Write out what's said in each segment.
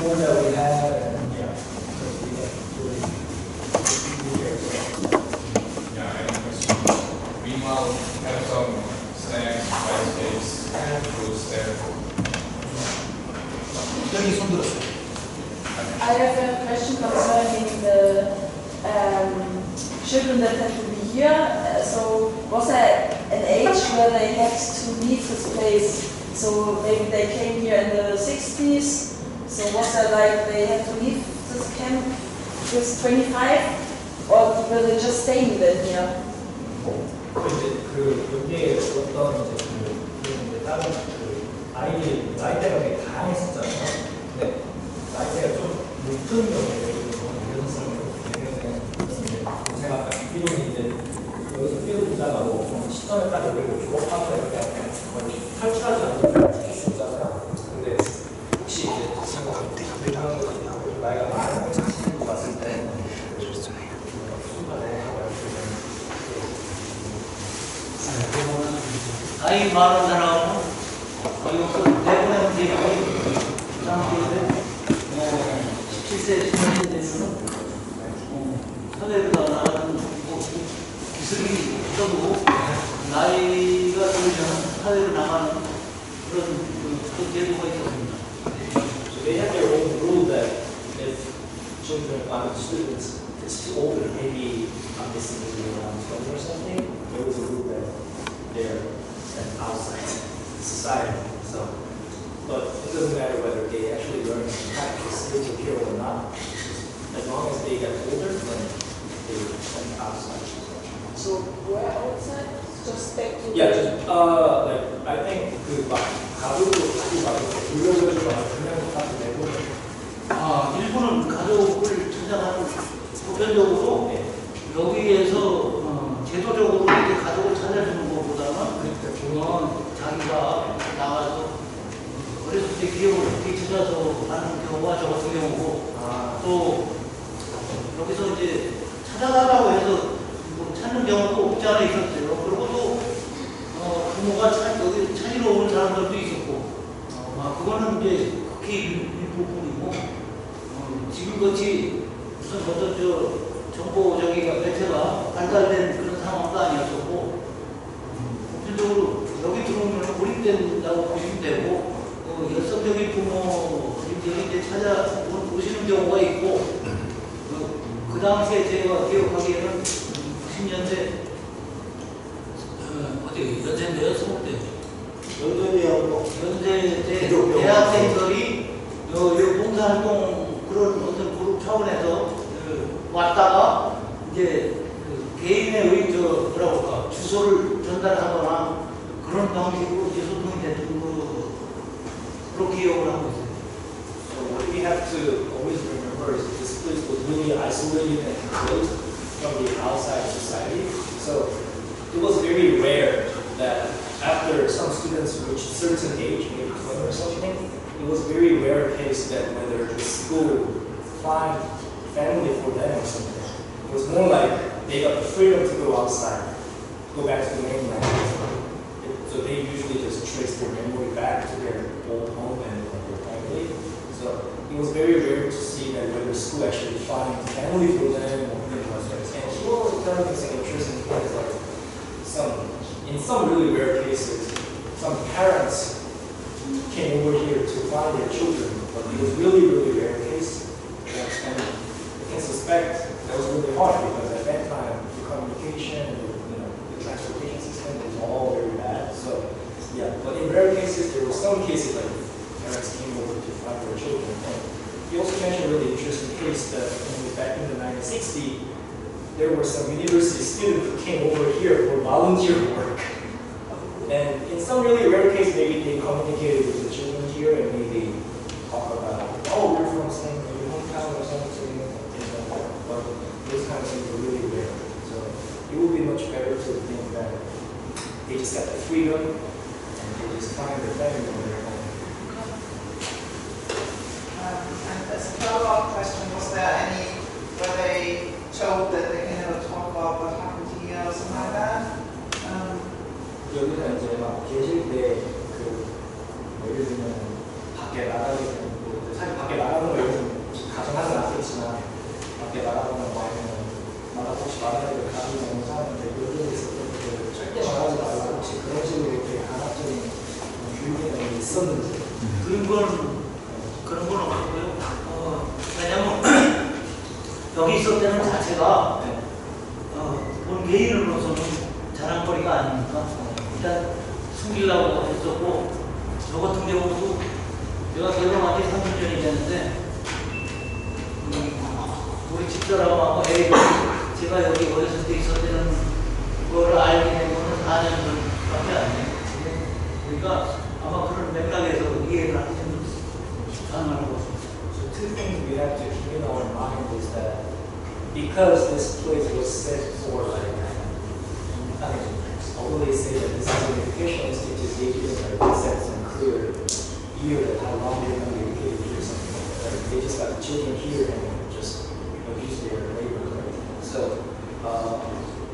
school that we had, and yeah, because we get really years. Yeah, I have a question. Meanwhile, have some snacks, rice cakes, and fruits there. 여기 손 들었어요. I have a question concerning the children that had to be here. So was there an age where they had to leave this place? So maybe they came here in the 60s. So was there like they had to leave this camp with 25? Or were they just staying then here? 여기에 어떤 다른 아이들이 나이대가 되게 다양했었잖아요. 근데 나이대가 좀 높은 경우에 이런 사람을 제가 아까 비용이 이제 여기서 뛰어 있다가도 좀 시점에까지 오히려 졸업하고 이렇게 거의 탈출하지 않는 수 있잖아요. 근데 혹시 이제 나이가 많은 친구 봤을 때 나이 많은 사람은 대부분 되게 사람들인데 17세, 18세 되면은 사회로 나가는 기술이 있어도 나이가 들면 사회로 나가는 그런 제도가 있었습니다. So they have their own rule that if children, students, if it's too old, maybe I'm missing around 20 or something, there was a rule that they're outside society. So, but it doesn't matter whether they actually learn and practice skills of hero or not. As long as they get older, then they went outside. So where outside? Just back to Yeah, just, like I think 막 가족으로 가지 말고 불러가지고 그냥 가도 되고. 일본은 가족을 찾아가는 보편적으로 여기에서 제도적으로 이렇게 가족을 찾아주는 것보다는 자기가 나가서 어렸을 때 기억을 이렇게 찾아서 하는 경우가 저 같은 경우고 또 여기서 이제 찾아가라고 해서 뭐 찾는 경우도 없지 않아 있었어요. 그리고 또 부모가 여기 찾으러 오는 사람들도 있었고 그거는 이제 극히 일부분이고 지금같이 무슨 어떤 정보적인 매체가 발달된 그런 상황도 아니었었고 보편적으로 여기 들어오면 고립된다고 보시면 되고 열성적인 부모님들이 이제 찾아오시는 경우가 있고 그 당시에 제가 기억하기에는 90년대 어디 연세인데요? 20대 연세 대학생들이 봉사활동 그런 어떤 그룹 차원에서 왔다가 이제 개인의 뭐라고 할까 주소를 전달하거나 그런 방식으로 이제 소통이 되는 그런 기억을 하고 있어요. So what we have to always remember is this place was really isolated and closed from the outside society. So it was very rare that after some students reached a certain age, maybe 20 or something, it was very rare case that whether the school find family for them or something. It was more like they got the freedom to go outside, go back to the mainland. So they usually just trace their memory back to their old home and their family. So it was very rare to see that whether school actually find family for them or things like that. And he was telling us an interesting thing is like in some really rare cases, some parents came over here to find their children, but it was really, really rare case. And I can suspect that was really hard because at that time the communication, the transportation system was all very bad. So yeah, but in rare cases there were some cases like parents came over to find their children. And he also mentioned a really interesting case that back in the 1960s, there were some university students who came over here for volunteer work. And in some really rare case, maybe they communicated with the children here and maybe talk about, oh, we're from same maybe hometown or something, but those kind of things are really rare. So it would be much better to think that they just got the freedom and they just find their family on their own. And as a follow-up question, was there any, were they told that they can never talk about what happened here or something like that? 여기서 이제 막 계실 때 예를 들면 밖에 나가게 되면 사실 밖에 나가는 거 있었는지. 그런 건 없고요. 왜냐면 여기 있을 때는 자체가 본 개인으로서는 자랑거리가 아닙니까? 일단 숨기려고 했었고, 저 같은 경우도 제가 결혼한 지 3년 전이 됐는데 우리 집사람하고 애들이 제가 여기 어렸을 때 있을 때는 그거를 알게 된 거는 4년 전밖에 안 돼요. 그러니까 아마 그런 맥락에서 이해를 하기 좀 가능할 것 같습니다. So two things we have to keep in our mind is that because this place was set for like, I mean, although they say that this is an educational institute, they didn't like set some clear year that how long they're going to be educated or something like that. They just got the children here and just use their labor, right? So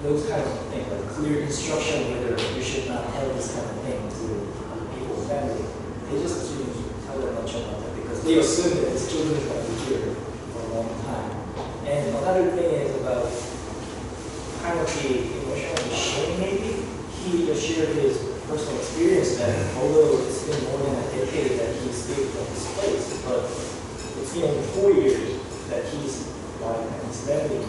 those kind of things, like clear instruction whether you should not tell this kind of thing to people's family, they just assume you tell them much about that because they assume that this children is going to be here for a long time. And another thing is about kind of the emotional shame maybe. He just shared his personal experience that although it's been more than a decade that he stayed from this place, but it's been only 4 years that his wife and his family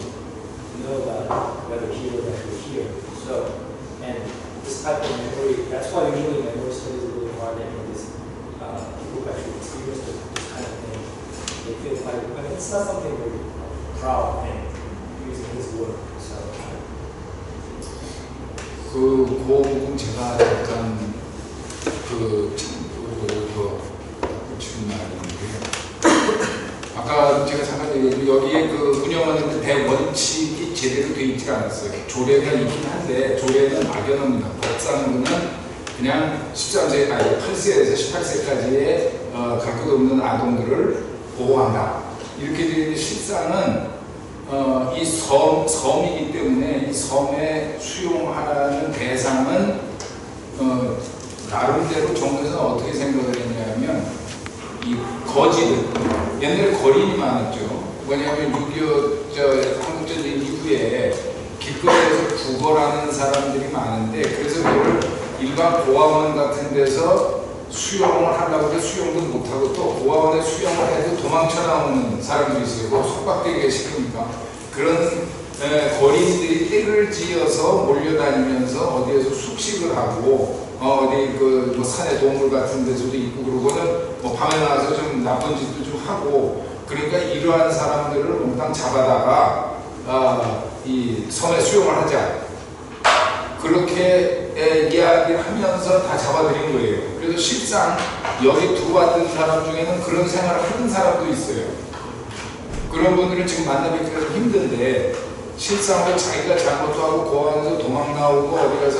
know about whether he was actually here. So, and this type of memory, that's why usually memory studies are really hard and this people who actually experience this kind of thing, they feel like, I mean, it's not something we're proud of him using his work. So. 그 부분 제가 약간 지금 말인데요. 아까 제가 잠깐 얘기했는데 여기에 그 운영하는 대원칙이 제대로 되어 있지 않았어요. 조례가 있긴 한데 조례는 막연합니다. 법상으로는 그냥 13세, 아니 8세에서 18세까지의 각각 없는 아동들을 보호한다. 이렇게 되어 있는데 실상은 이 섬이기 때문에 이 섬에 수용하라는 대상은 나름대로 정부에서는 어떻게 생각을 했냐면 이 거지들, 옛날에 거린이 많았죠. 뭐냐면 6.25 한국전쟁 이후에 길거리에서 구걸하는 사람들이 많은데 그래서 그걸 일반 고아원 같은 데서 수용을 하려고 해도 수용도 못하고 또 고아원에 수용을 해도 도망쳐 나오는 사람들이 있어요. 뭐 속박되게 시키니까 그런 거린들이 떼를 지어서 몰려다니면서 어디에서 숙식을 하고 어디 뭐 산의 동물 같은 데서도 있고 그러고는 뭐 밤에 나와서 좀 나쁜 짓도 좀 하고 그러니까 이러한 사람들을 몽땅 잡아다가 이 섬에 수용을 하자 그렇게 이야기를 하면서 다 잡아들인 거예요. 그래서 실상 여기 들어왔던 사람 중에는 그런 생활을 하는 사람도 있어요. 그런 분들은 지금 만나뵙기가 좀 힘든데 실상으로 자기가 잘못도 하고 고아원에서 도망 나오고 어디 가서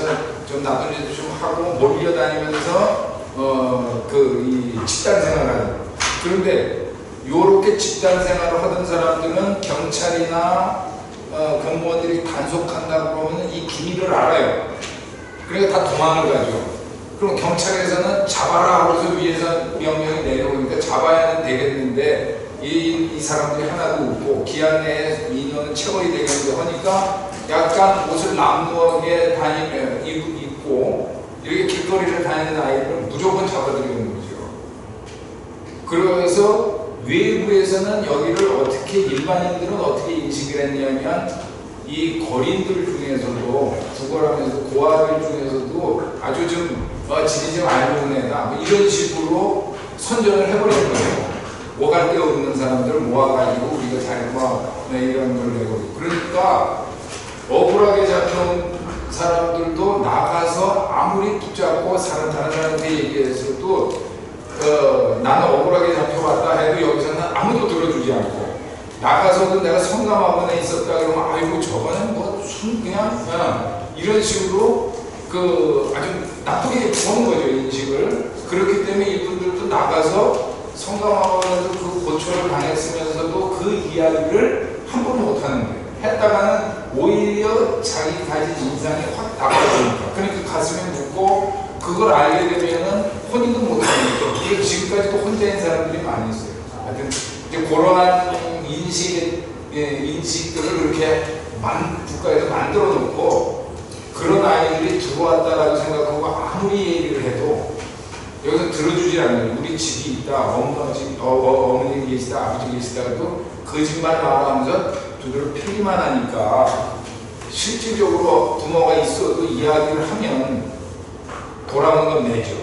좀 나쁜 짓도 좀 하고 몰려다니면서 이 집단 생활을 그런데 요렇게 집단 생활을 하던 사람들은 경찰이나 공무원들이 단속한다고 그러면 이 기밀을 알아요. 그러니까 다 도망을 가죠. 그럼 경찰에서는 잡아라 하고서 위에서 명령이 내려오니까 잡아야는 되겠는데 이 사람들이 하나도 없고 기한 내에 2년은 채워야 되겠는데 하니까 약간 옷을 남루하게 입고 이렇게 길거리를 다니는 아이들은 무조건 잡아들이는 거죠. 그래서 외부에서는 여기를 어떻게 일반인들은 어떻게 인식을 했냐면 이 거린들 중에서도 구걸하면서 고아들 중에서도 아주 좀 지리 좀 알고 있는 애다 뭐 이런 식으로 선전을 해버리는 거예요. 오갈 데 없는 사람들 모아가지고 우리가 잘뭐 이런 걸 내고 그러니까 억울하게 잡혀온 사람들도 나가서 아무리 붙잡고 다른 사람한테 얘기해서도 나는 억울하게 잡혀왔다 해도 여기서는 아무도 들어주지 않고 나가서도 내가 성감학원에 있었다 그러면 아이고 저거는 뭐 그냥 이런 식으로 아주 나쁘게 보는 거죠 인식을. 그렇기 때문에 이분들도 나가서 성감학원에서 그 고초를 당했으면서도 그 이야기를 함부로 못하는 거예요. 했다가는 오히려 자기 가진 인상이 확 나빠지니까. 그러니까 가슴에 묻고 그걸 알게 되면은 혼인도 못하는 거죠. 이게 지금까지도 혼자인 사람들이 많이 있어요. 하여튼 이제 그러한 인식들을 이렇게 국가에서 만들어 놓고 그런 아이들이 들어왔다라고 생각하고 아무리 얘기를 해도 여기서 들어주지 않아요. 우리 집이 있다, 어머니 계시다, 아버지 계시다 해도 거짓말 말하면서 두드러 패기만 하니까 실질적으로 부모가 있어도 이야기를 하면 돌아오는 건 내죠.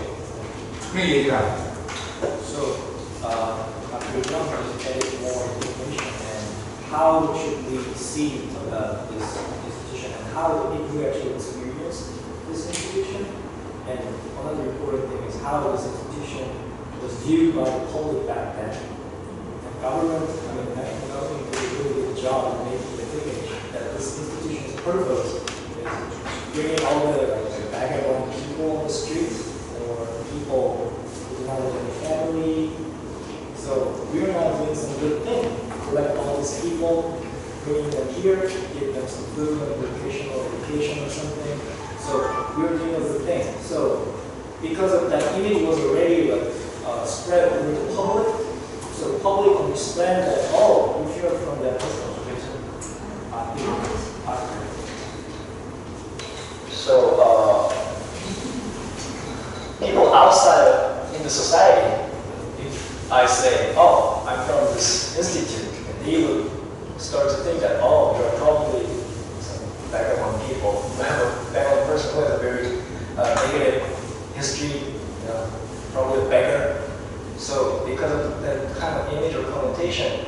그런 얘기를 안 해요. So, after the number is added more information and how should we see this institution and how did we actually experience this institution? And another important thing is how this institution was viewed by the public back then. The government, the national government did a really good job of making the image that this institution's purpose is bringing all the vagabond people on the street or people who do not live in a family. So we're not doing some good thing. Collect all these people, bring them here, give them some food and vocational education or something. So we're doing a good thing. So because of that image was already spread over the public, so the public understand that, oh, if you're from that so people outside in the society, if I say, oh, I'm from this institute, and they would start to think that, oh, you're probably some vagabond people, vagabond person who has a very negative history, probably a beggar. So because of that kind of image or connotation,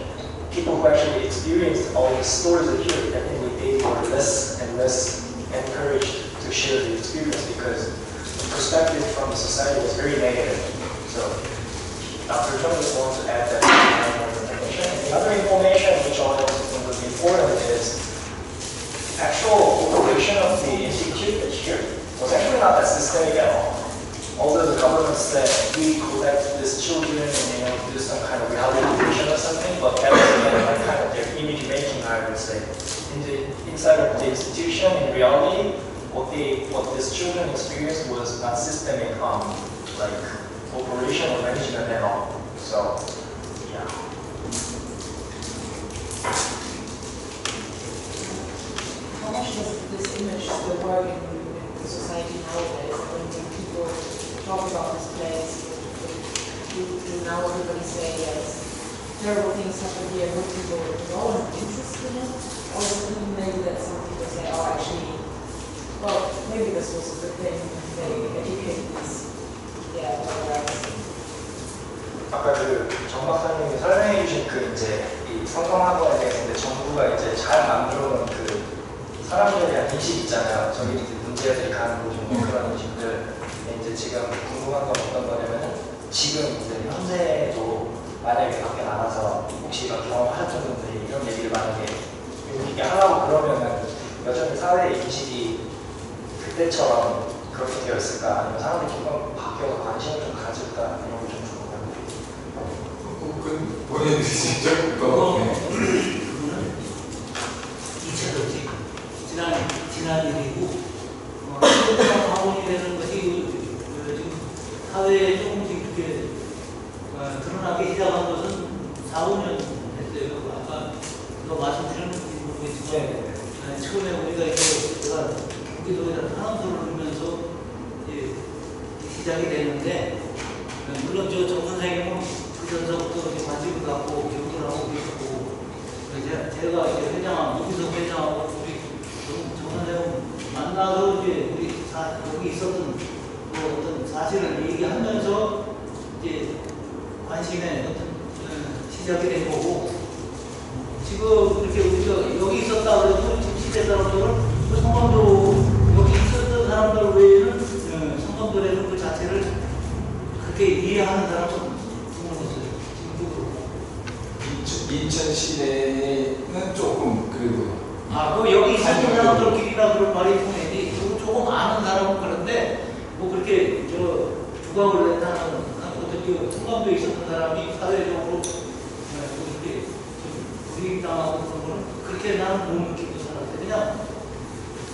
people who actually experienced all the stories of here, definitely they were less and less encouraged to share the experience because the perspective from the society was very negative. So Dr. Chung just wants to add that information. And the other information which I also think would be important is actual operation of the institute here was actually not that systemic at all. Although the government said we collect these children and do some kind of rehabilitation or something, but that was again like kind of their image making, I would say. Inside of the institution, in reality, what these children experienced was not systemic like operation or management at all. So yeah. How much does this image still work in the society nowadays when people talk about this place? Do now everybody say yes, terrible things happen here, would people go and interest in it? Or is it maybe that some people say, oh actually, well, maybe this was a good thing, they educate these, 아까 정 박사님이 설명해 주신 이제 이 성경학원에 대해서 이제 정부가 이제 잘 만들어놓은 사람들에 대한 인식 있잖아요. 저기 이제 문제들이 가는 곳 그런 인식들. 이제 지금 궁금한 건 어떤 거냐면 지금 이제 현재도 만약에 밖에 나가서 혹시 이런 경험하셨던 분들이 이런 얘기를 만약에 이렇게 하라고 그러면은 여전히 사회 인식이 그때처럼 그렇게 되어 있을까? 아니면 사람들이 조금 바뀌어서 관심을 좀 가질까? 이런 걸 좀 궁금합니다. 그건 본인들이 직접 지난 일이고 방언이 되는 것이 지금 사회에 조금씩 이렇게 드러나기 시작한 것은 4, 5년 됐어요. 아까 너 말씀드렸는지 모르겠지만 처음에 우리가 이제 제가 경기도에다 탄원서를 하면서 시작이 됐는데 물론 정 선생님은 그 전서부터 관심을 갖고 기억을 하고 계셨고 제가 이제 여기서 회장하고 우리 정 선생님 만나서 이제 우리 여기 있었던 어떤 사실을 얘기하면서 이제 관심의 어떤 시작이 된 거고 지금 이렇게 우리가 여기 있었다 그래도 지금 시대 사람들은 성감도 여기 있었던 사람들 외에는 성감들에는 그 자체를 그렇게 이해하는 사람은 없어요. 인천 시내는 조금 그래도 그 여기 있었던 사람들끼리나 그런 말이 통해지 조금 아는 사람은 그런데 뭐 그렇게 주각을 낸다는 어떤 성감도에 있었던 사람이 사회적으로 그렇게 불이익당하고 그런 거는 그렇게 나는 못 느끼고 살았어요. 그냥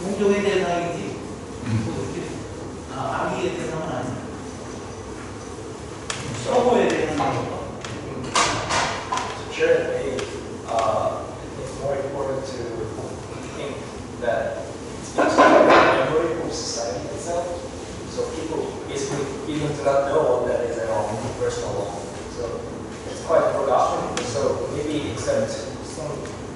공정의 대상이지 그렇게 악의의 대상은 아니야. 서버의 대상이니까. Certainly, it's more important to think that it's the memory of society itself. So people basically even do not know what that So it's quite forgotten. So maybe except some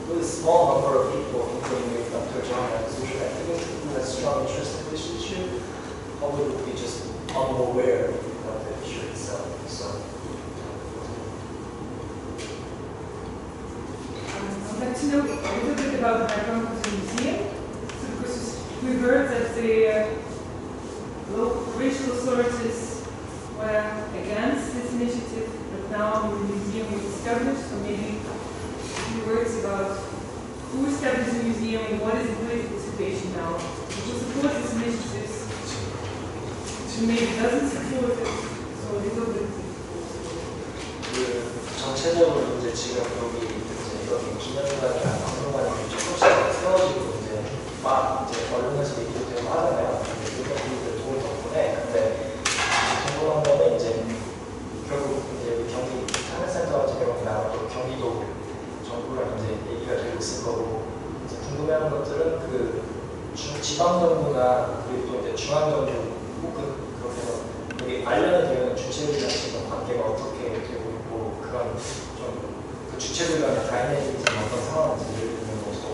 really small number of people, including maybe Dr. John and social activists who has strong interest in this issue, probably would be just unaware of the issue itself. So. I'd like to know a little bit about the background of the museum. So because we heard that the local regional authorities were against this initiative, but now the museum was established, so maybe a few words about who established the museum and what is the political situation now. Who supports this initiative? Who maybe doesn't support it? So a little bit. 전체적으로 이제 지금 여기 이제 여기 기념관이나 박물관이 조금씩 세워지고 이제 막 이제 언론에서 얘기도 되고 하잖아요. 이런 분들 도움 덕분에. 근데 궁금한 거는 이제 결국 이제 우리 경기 상해센터 같은 경우는 아마도 경기도 정부랑 이제 얘기가 되고 있을 거고 이제 궁금해하는 것들은 그 지방 정부나 그리고 또 이제 중앙 정부 혹은 그렇게 해서 여기 관련이 되는 주체들이랑 지금 관계가 어떻게 되고 있고 그런 좀 그 주체들 간의 다이내믹이 어떤 상황인지 있는 것도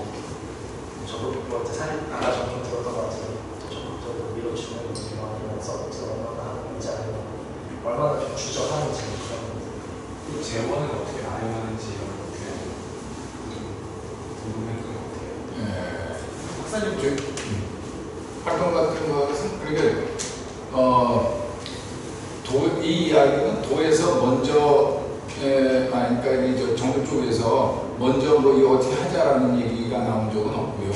저도 뭐 사실 아까 좀 들었던 것 같은데 더 적극적으로 밀어주는 아니면 서포트를 얼마나 하는지 아니면 얼마나 좀 주저하는지 그런 재원은 어떻게 마련하는지 이렇게 궁금했던 것 같아요. 박사님 활동 같은 것은 그러니까 이 이야기는 도에서 먼저 그러니까 이 정부 쪽에서 먼저 뭐 이거 어떻게 하자라는 얘기가 나온 적은 없고요.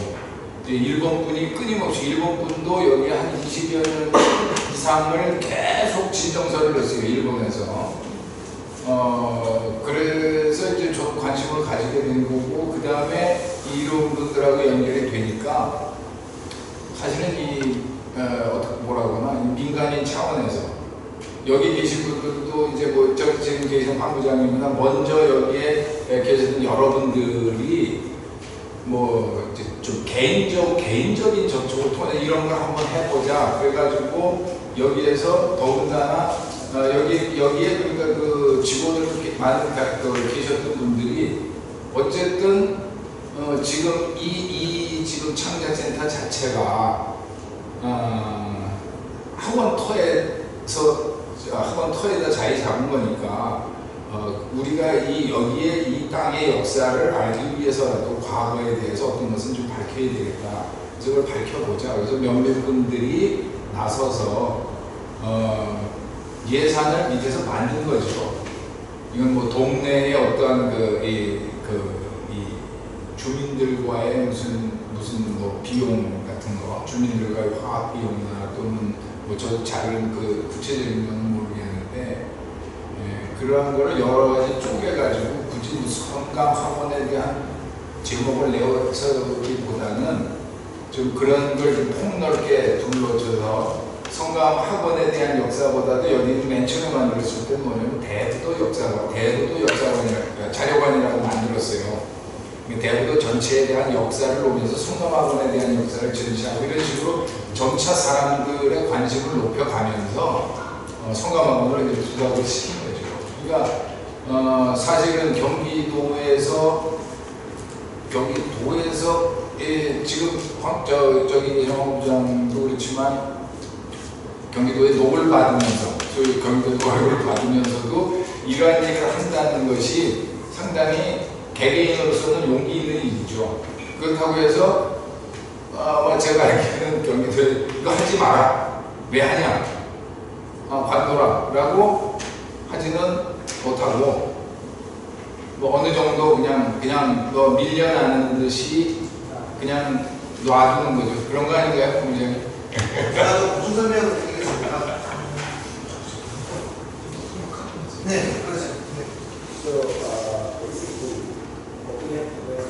일본 분이 끊임없이 일본 분도 여기 한 20여 년 이상을 계속 진정서를 냈어요. 일본에서. 그래서 이제 저 관심을 가지게 된 거고 그 다음에 이런 분들하고 연결이 되니까 사실은 이 어떻게 뭐라고 하나 민간인 차원에서 여기 계신 분들도 이제 뭐 지금 계신 황 부장님이나 먼저 여기에 계시던 여러분들이 뭐 이제 좀 개인적인 저쪽을 통해 이런 걸 한번 해보자 그래가지고 여기에서 더군다나 여기에 그러니까 그 직원으로 많은 계셨던 분들이 어쨌든 지금 지금 창작센터 자체가 학원 터에다 자리 잡은 거니까 우리가 여기에 이 땅의 역사를 알기 위해서라도 과거에 대해서 어떤 것은 좀 밝혀야 되겠다. 그걸 밝혀보자. 그래서 몇몇 분들이 나서서 예산을 밑에서 만든 거죠. 이건 뭐 동네의 어떠한 이 주민들과의 무슨 뭐 비용 같은 거, 주민들과의 화학 비용이나 또는 뭐 저 작은 그 구체적인 건 모르겠는데 그러한 거를 여러 가지 쪼개가지고 굳이 성감 학원에 대한 제목을 내서기보다는 좀 그런 걸 좀 폭넓게 둘러줘서 성감 학원에 대한 역사보다도 여기는 맨 처음에 만들었을 때 뭐냐면 대부도 역사관이라고 자료관이라고 만들었어요. 대부도 전체에 대한 역사를 놓으면서 성감학원에 대한 역사를 전시하고 이런 식으로 점차 사람들의 관심을 높여가면서 성감학원을 이제 부각을 시킨 거죠. 그러니까 사실은 경기도에서 지금 저기 형 부장도 그렇지만 경기도에 노를 받으면서 경기도 노를 받으면서도 이러한 얘기를 한다는 것이 상당히 개개인으로서는 용기 있는 일이죠. 그렇다고 해서 제가 알기로는 경기도에 이거 하지 마라. 왜 하냐? 관둬라. 라고 하지는 못하고 뭐 어느 정도 그냥 너 밀려나는 듯이 그냥 놔두는 거죠. 그런 거 아닌가요? 굉장히. 나도 무슨 설명을 드리겠습니까? 네, 그렇죠. So basically, what we have to learn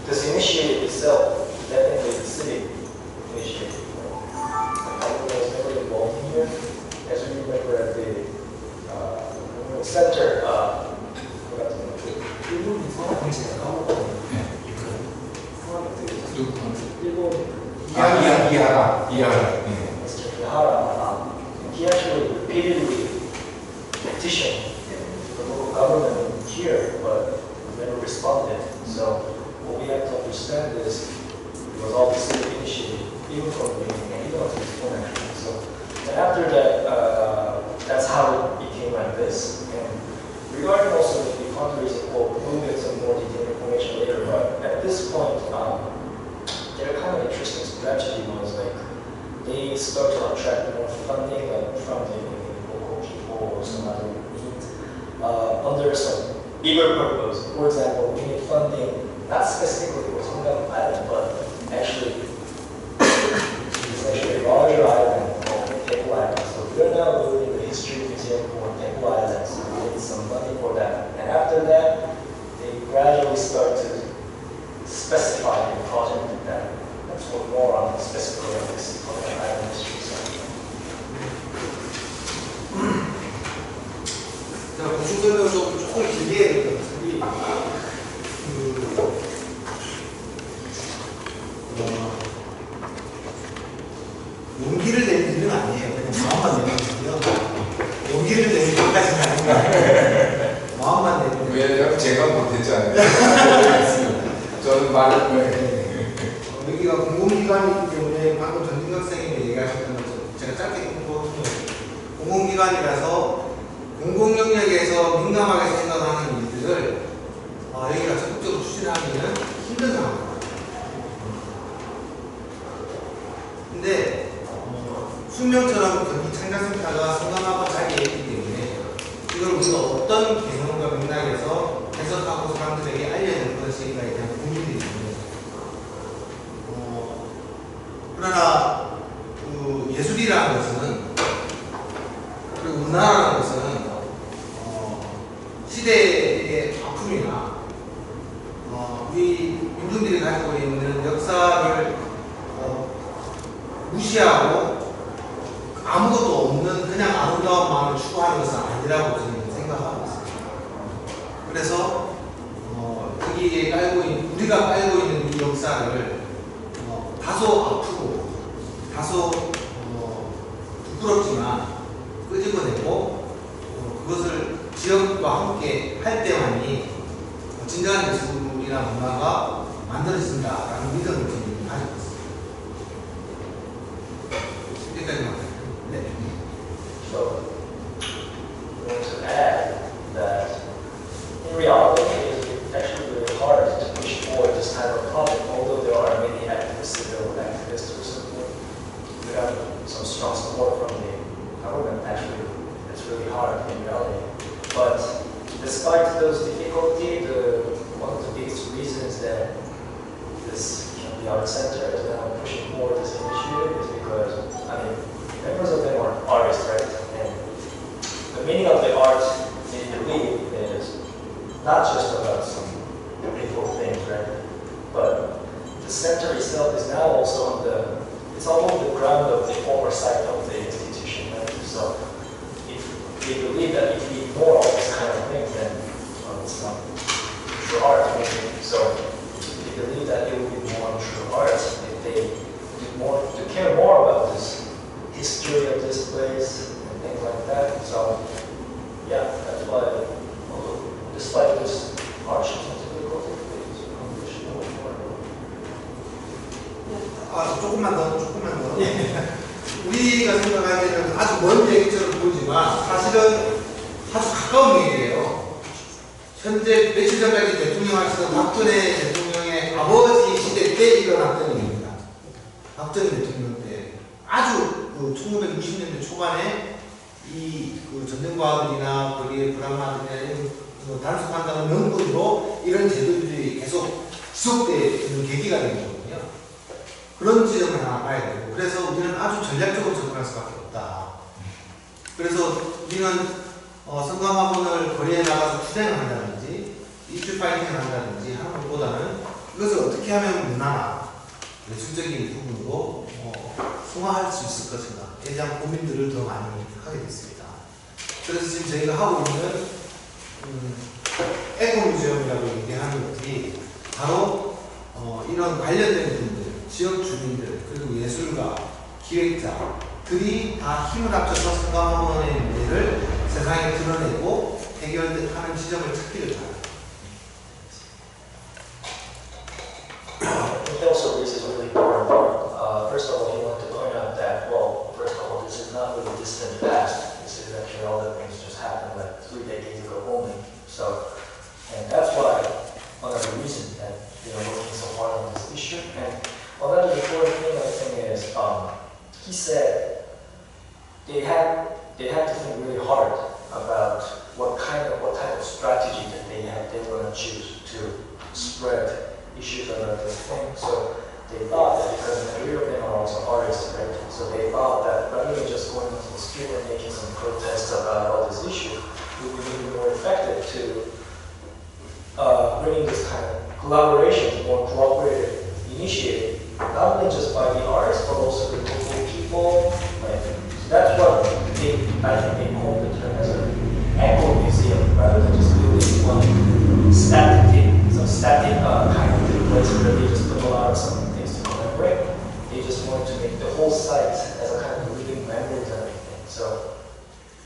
is this initiative itself, definitely the civic initiative. I was never involved here. As we remember at the center, 일본 성악제가 까먹었거든요. 이하라. He actually repeatedly petition the local government here, but never responded. So what we have to understand is it was all the city initiative, even from the beginning, and even up to this point actually. So and after that, that's how it became like this. And regarding also the fundraising, we'll get some more detailed information later, but at this point, their kind of interesting strategy was like, they start to attract more funding like from the local people or some other need under some bigger purpose. For example, we need funding, not specifically for Songgam Island, but actually, it's actually a larger island called Daegu Island. So we're now building the history museum for Daegu Island, so we need some money for that. And after that, they gradually start to specify the project that that's what more on specifically on this island history side. 자, 보충설명을 조금 길게 해야 될 것 같은데, 용기를 내는 일은 아니에요. 그냥 마음만 내는 거고요. 용기를 내는 것까지는 아닌가. 마음만 내는 거. 왜냐면 제가 못했잖아요. 저는 말을 왜 여기가 공공기관이기 때문에 방금 전진 학생이 얘기하셨던 것처럼 제가 짧게 공부하거든요. 공공기관이라서 공공영역에서 민감하게 생각하는 일들을 여기가 적극적으로 추진하기는 힘든 상황입니다. 근데 숙명처럼 경기창작센터가 성감하고 자리에 있기 때문에 이걸 우리가 어떤 개념과 맥락에서 해석하고 사람들에게 알려야 될 것인가에 대한 고민들이 있는 거죠. 그러나 그 예술이라는 것은 그리고 문화라는 것은 시대의 아픔이나 우리 민중들이 가지고 있는 역사를 무시하고 아무것도 없는 그냥 아름다운 마음을 추구하는 것은 아니라고 저는 생각하고 있습니다. 그래서 여기에 우리가 깔고 있는 이 역사를 다소 아프고 다소 부끄럽지만 끄집어내고 그것을 지역과 함께 할 때만이 진정한 예술이나 문화가 만들어진다라는 믿음을 저는 가지고 있습니다. 여기까지만. 네. So, I want to add that in reality, it's actually really hard to push forward this type of project, although there are many activists, civil activists or something. We have some strong support from the government, actually. It's really hard in reality. But despite those difficulties, one of the biggest reasons that this Gyeonggi Art Center is now pushing forward this initiative is because, members of them are artists, right? And the meaning of the art, they believe, is not just about some beautiful things, right? But the center itself is now also it's almost the ground of the former site of the institution, right? So if they believe that if we ignore all these kind of things, then it's not true art. So they believe that it will be more true art if they care more about this history of this place and things like that. So yeah, that's why despite this hardship and difficulty, they push forward. 조금만 더. 우리가 생각하기에는 아주 먼 얘기처럼 보이지만 사실은 아주 가까운 얘기예요. 현재 며칠 전까지 대통령 하시던 박근혜 대통령의 아버지 시대 때 일어났던 일입니다. 박정희 대통령 때 아주 1960년대 초반에 그 전쟁과학이나 거기에 불안마들이나 단속한다는 명분으로 이런 제도들이 계속 지속되는 계기가 된 거거든요. 그런 지점을 하나 봐야 되고, 그래서 우리는 아주 전략적으로 접근할 수밖에 없다. 그래서 우리는 성감학원을 거리에 나가서 투쟁을 한다든지 이슈 파이팅을 한다든지 하는 것보다는 이것을 어떻게 하면 문화나 예술적인 부분으로 승화할 수 있을 것인가에 대한 고민들을 더 많이 하게 됐습니다. 그래서 지금 저희가 하고 있는 에코뮤지엄이라고 얘기하는 것이 바로 이런 관련된 분들, 지역 주민들, 그리고 예술가, 기획자들이 다 힘을 합쳐서 성감학원의 무대를 세상에 드러내고 해결하는 지점을 찾기를 바랍니다. I think also this is really important. First of all, he wanted to point out that, well, first of all, this is not really distant past. This is actually all the things just happened like 3 decades ago only. So, and that's why another reason that they are working so hard on this issue. And another important thing I think is, he said they had to think really hard about what type of strategy that they were going to choose to spread issues about this thing. So they thought that because the majority of them are also artists, right? So they thought that rather than just going into the street and making some protests about all this issue, it would be more effective to bringing this kind of collaboration, more cooperative initiative, not only just by the artists, but also the local people. Like, that's what I think they call the term as an echo museum, rather than just building one static kind of place where they just put a lot of some things to collaborate. They just wanted to make the whole site as a kind of living memories and everything. So,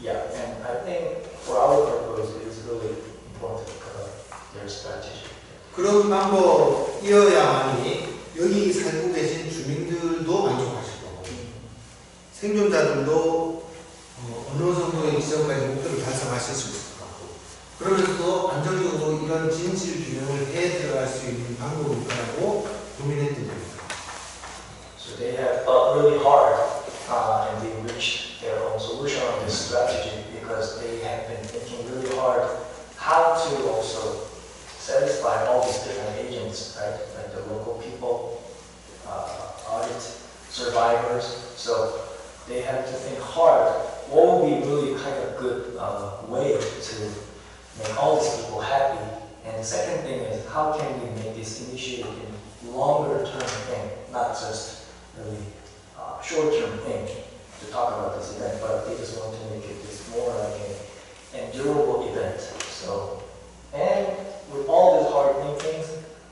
yeah, and I think for our purpose, it is really important to look at their strategy. 그런 방법이어야만이 여기 살고 계신 주민들도 만족하실 거고 생존자들도 어느 정도의 지점까지 목표를 달성하실 수 있을 것 같고 그러면서도 안정적으로 이런 진실 규명을 해 들어갈 수 있는 방법이 있다고 고민했던 겁니다. So they have thought really hard and they reached their own solution on this strategy because they have been thinking really hard how to also satisfy all these different agents, right? Like the local people, artists, survivors. So they have to think hard what would be really kind of good way to make all these people happy. And the second thing is how can we make this initiative a longer term thing, not just really short term thing to talk about this event, but they just want to make it this more like an endurable event. So, and with all these hard thinkings,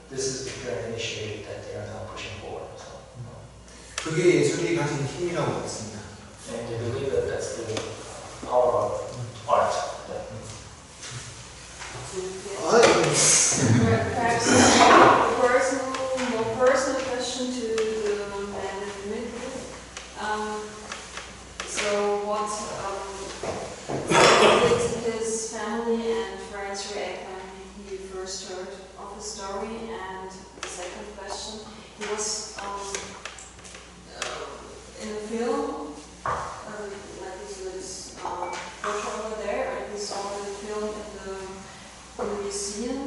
this is the current initiative that they are now pushing forward. So, 그게 예술이 가진 힘이라고 믿습니다. and they believe that that's the power of art. Perhaps a more personal question to the man in the middle. So what did his family and friends react when he first heard of the story? And the second question, he was in the film, like this photo over there, and he saw the film in the museum.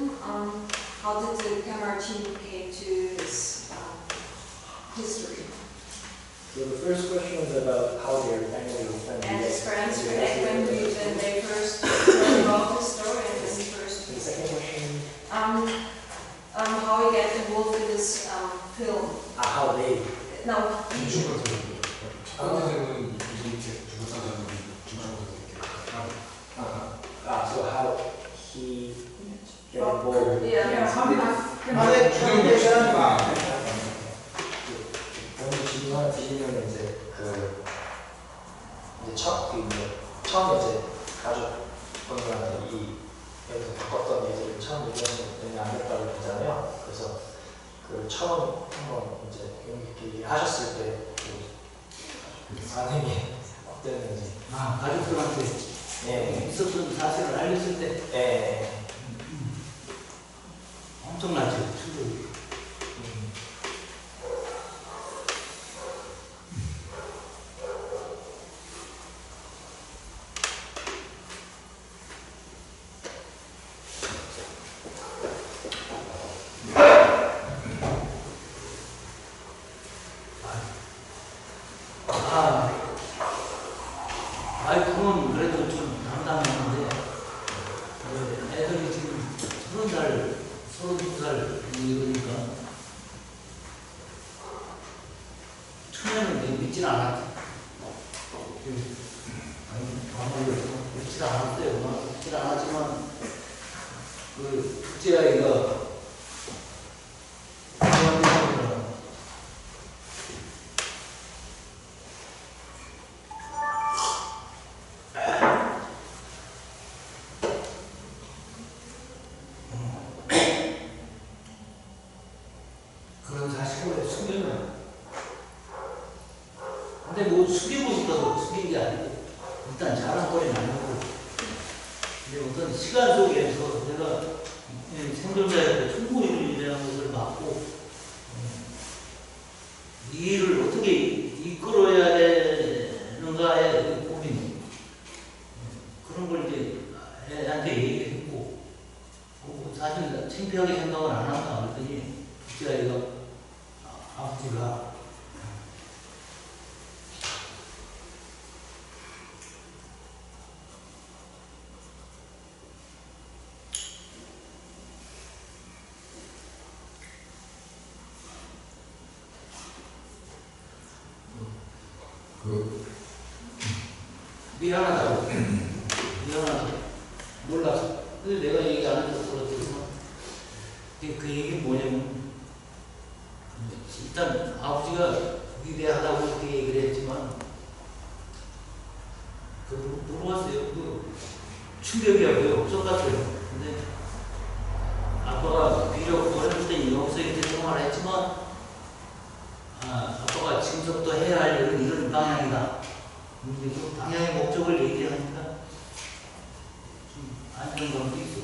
How did the camera team came to this history? So the first question was about how their family and friends And his friends react react when they first heard about the story and when he first. The second question, how he got involved in this film. how they. No. So how he got involved. Yeah. 먼저 질문 하나 드리면 이제 처음 이제 가족분들한테 이 여기서 겪었던 얘기를 처음 얘기하시는 안 했다고 그러잖아요. 그래서 그 처음 한번 이제 용기 하셨을 때 반응이 어땠는지. 가족들한테 예. 있었던 사실을 알렸을 때 예. 엄청나죠. 충격이. 그건 그래도 좀 담담했는데 애들이 지금 30살, 32살 이러니까 처음에는 믿지는 않았지. 믿지는 않았어요. 믿지는 않았지만 그 둘째 아이가 그런 시간 속에서 내가 생존자의 총무일이라는 것을 맡고 이 일을 어떻게 이끌어야 되는가의 고민 그런 걸 이제 애한테 얘기했고 사실 창피하게 생각을 안 한다 그랬더니 둘째 아이가 아버지가 미안하다고 몰라서 근데 내가 얘기 안 해서 그렇지만 그 얘기는 뭐냐면 일단 아버지가 위대하다고 그렇게 얘기를 했지만 물어봤어요. 충격이었고요. 똑같아요. 근데 아빠가 비록 어렸을 때 여기서 이렇게 생활을 했지만 아빠가 지금부터 해야 할 일은 이런 방향이다. 그 방향의 목적을 얘기하니까 좀 안정감도 있고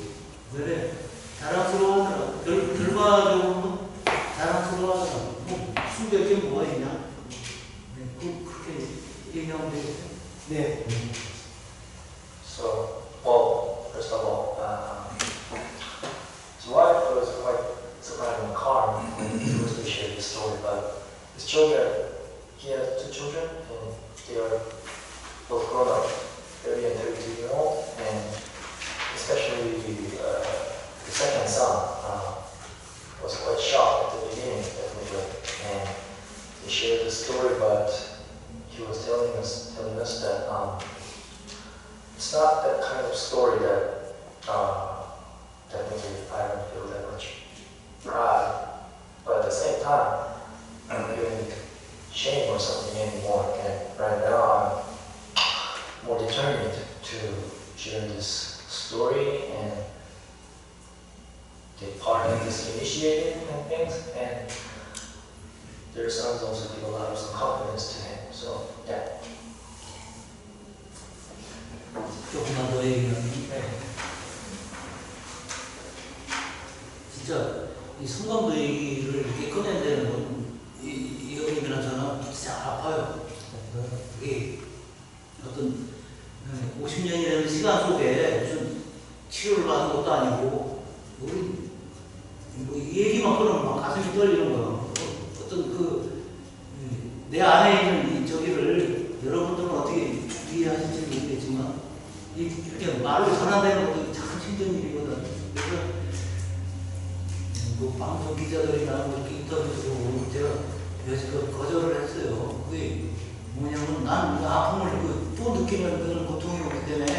왜 자랑스러워하더라고. 결과적으로는 자랑스러워하더라고. 숨길 게 뭐가 있냐? 그렇게 얘기하면 되겠어요. 네. So, well, first of all, his wife was quite surprisingly calm when he was to share his story, but his children, he has 2 children, and they are both grown up, 30 and 32-year-old, and especially the second son was quite shocked at the beginning, definitely, and he shared the story, but he was telling us that it's not that kind of story that definitely I don't feel that much pride, but at the same time, I'm not feeling shame or something anymore. And right now, I'm more determined to share this story and take part in this initiative and things. And their sons also give a lot of some confidence to him. So, yeah. 조금만 더 얘기하면 진짜 이 성감도 얘기를 이렇게 꺼내야 되는 건 이 형님이나 저는 진짜 아파요. 그게 어떤 50년이라는 시간 속에 무슨 치료를 받은 것도 아니고 우리 이 얘기만 끊으면 막 가슴이 떨리는 거예요. 어떤 내 안에 있는 이 저기를 여러분들은 어떻게 이해하실지 모르겠지만 이렇게 말로 전환되는 것도 참 힘든 일이거든. 그래서 뭐 방송 기자들이나 이렇게 인터뷰도 제가 여지껏 거절을 했어요. 그게 뭐냐면 난 아픔을 또 느끼면 그런 고통이 오기 때문에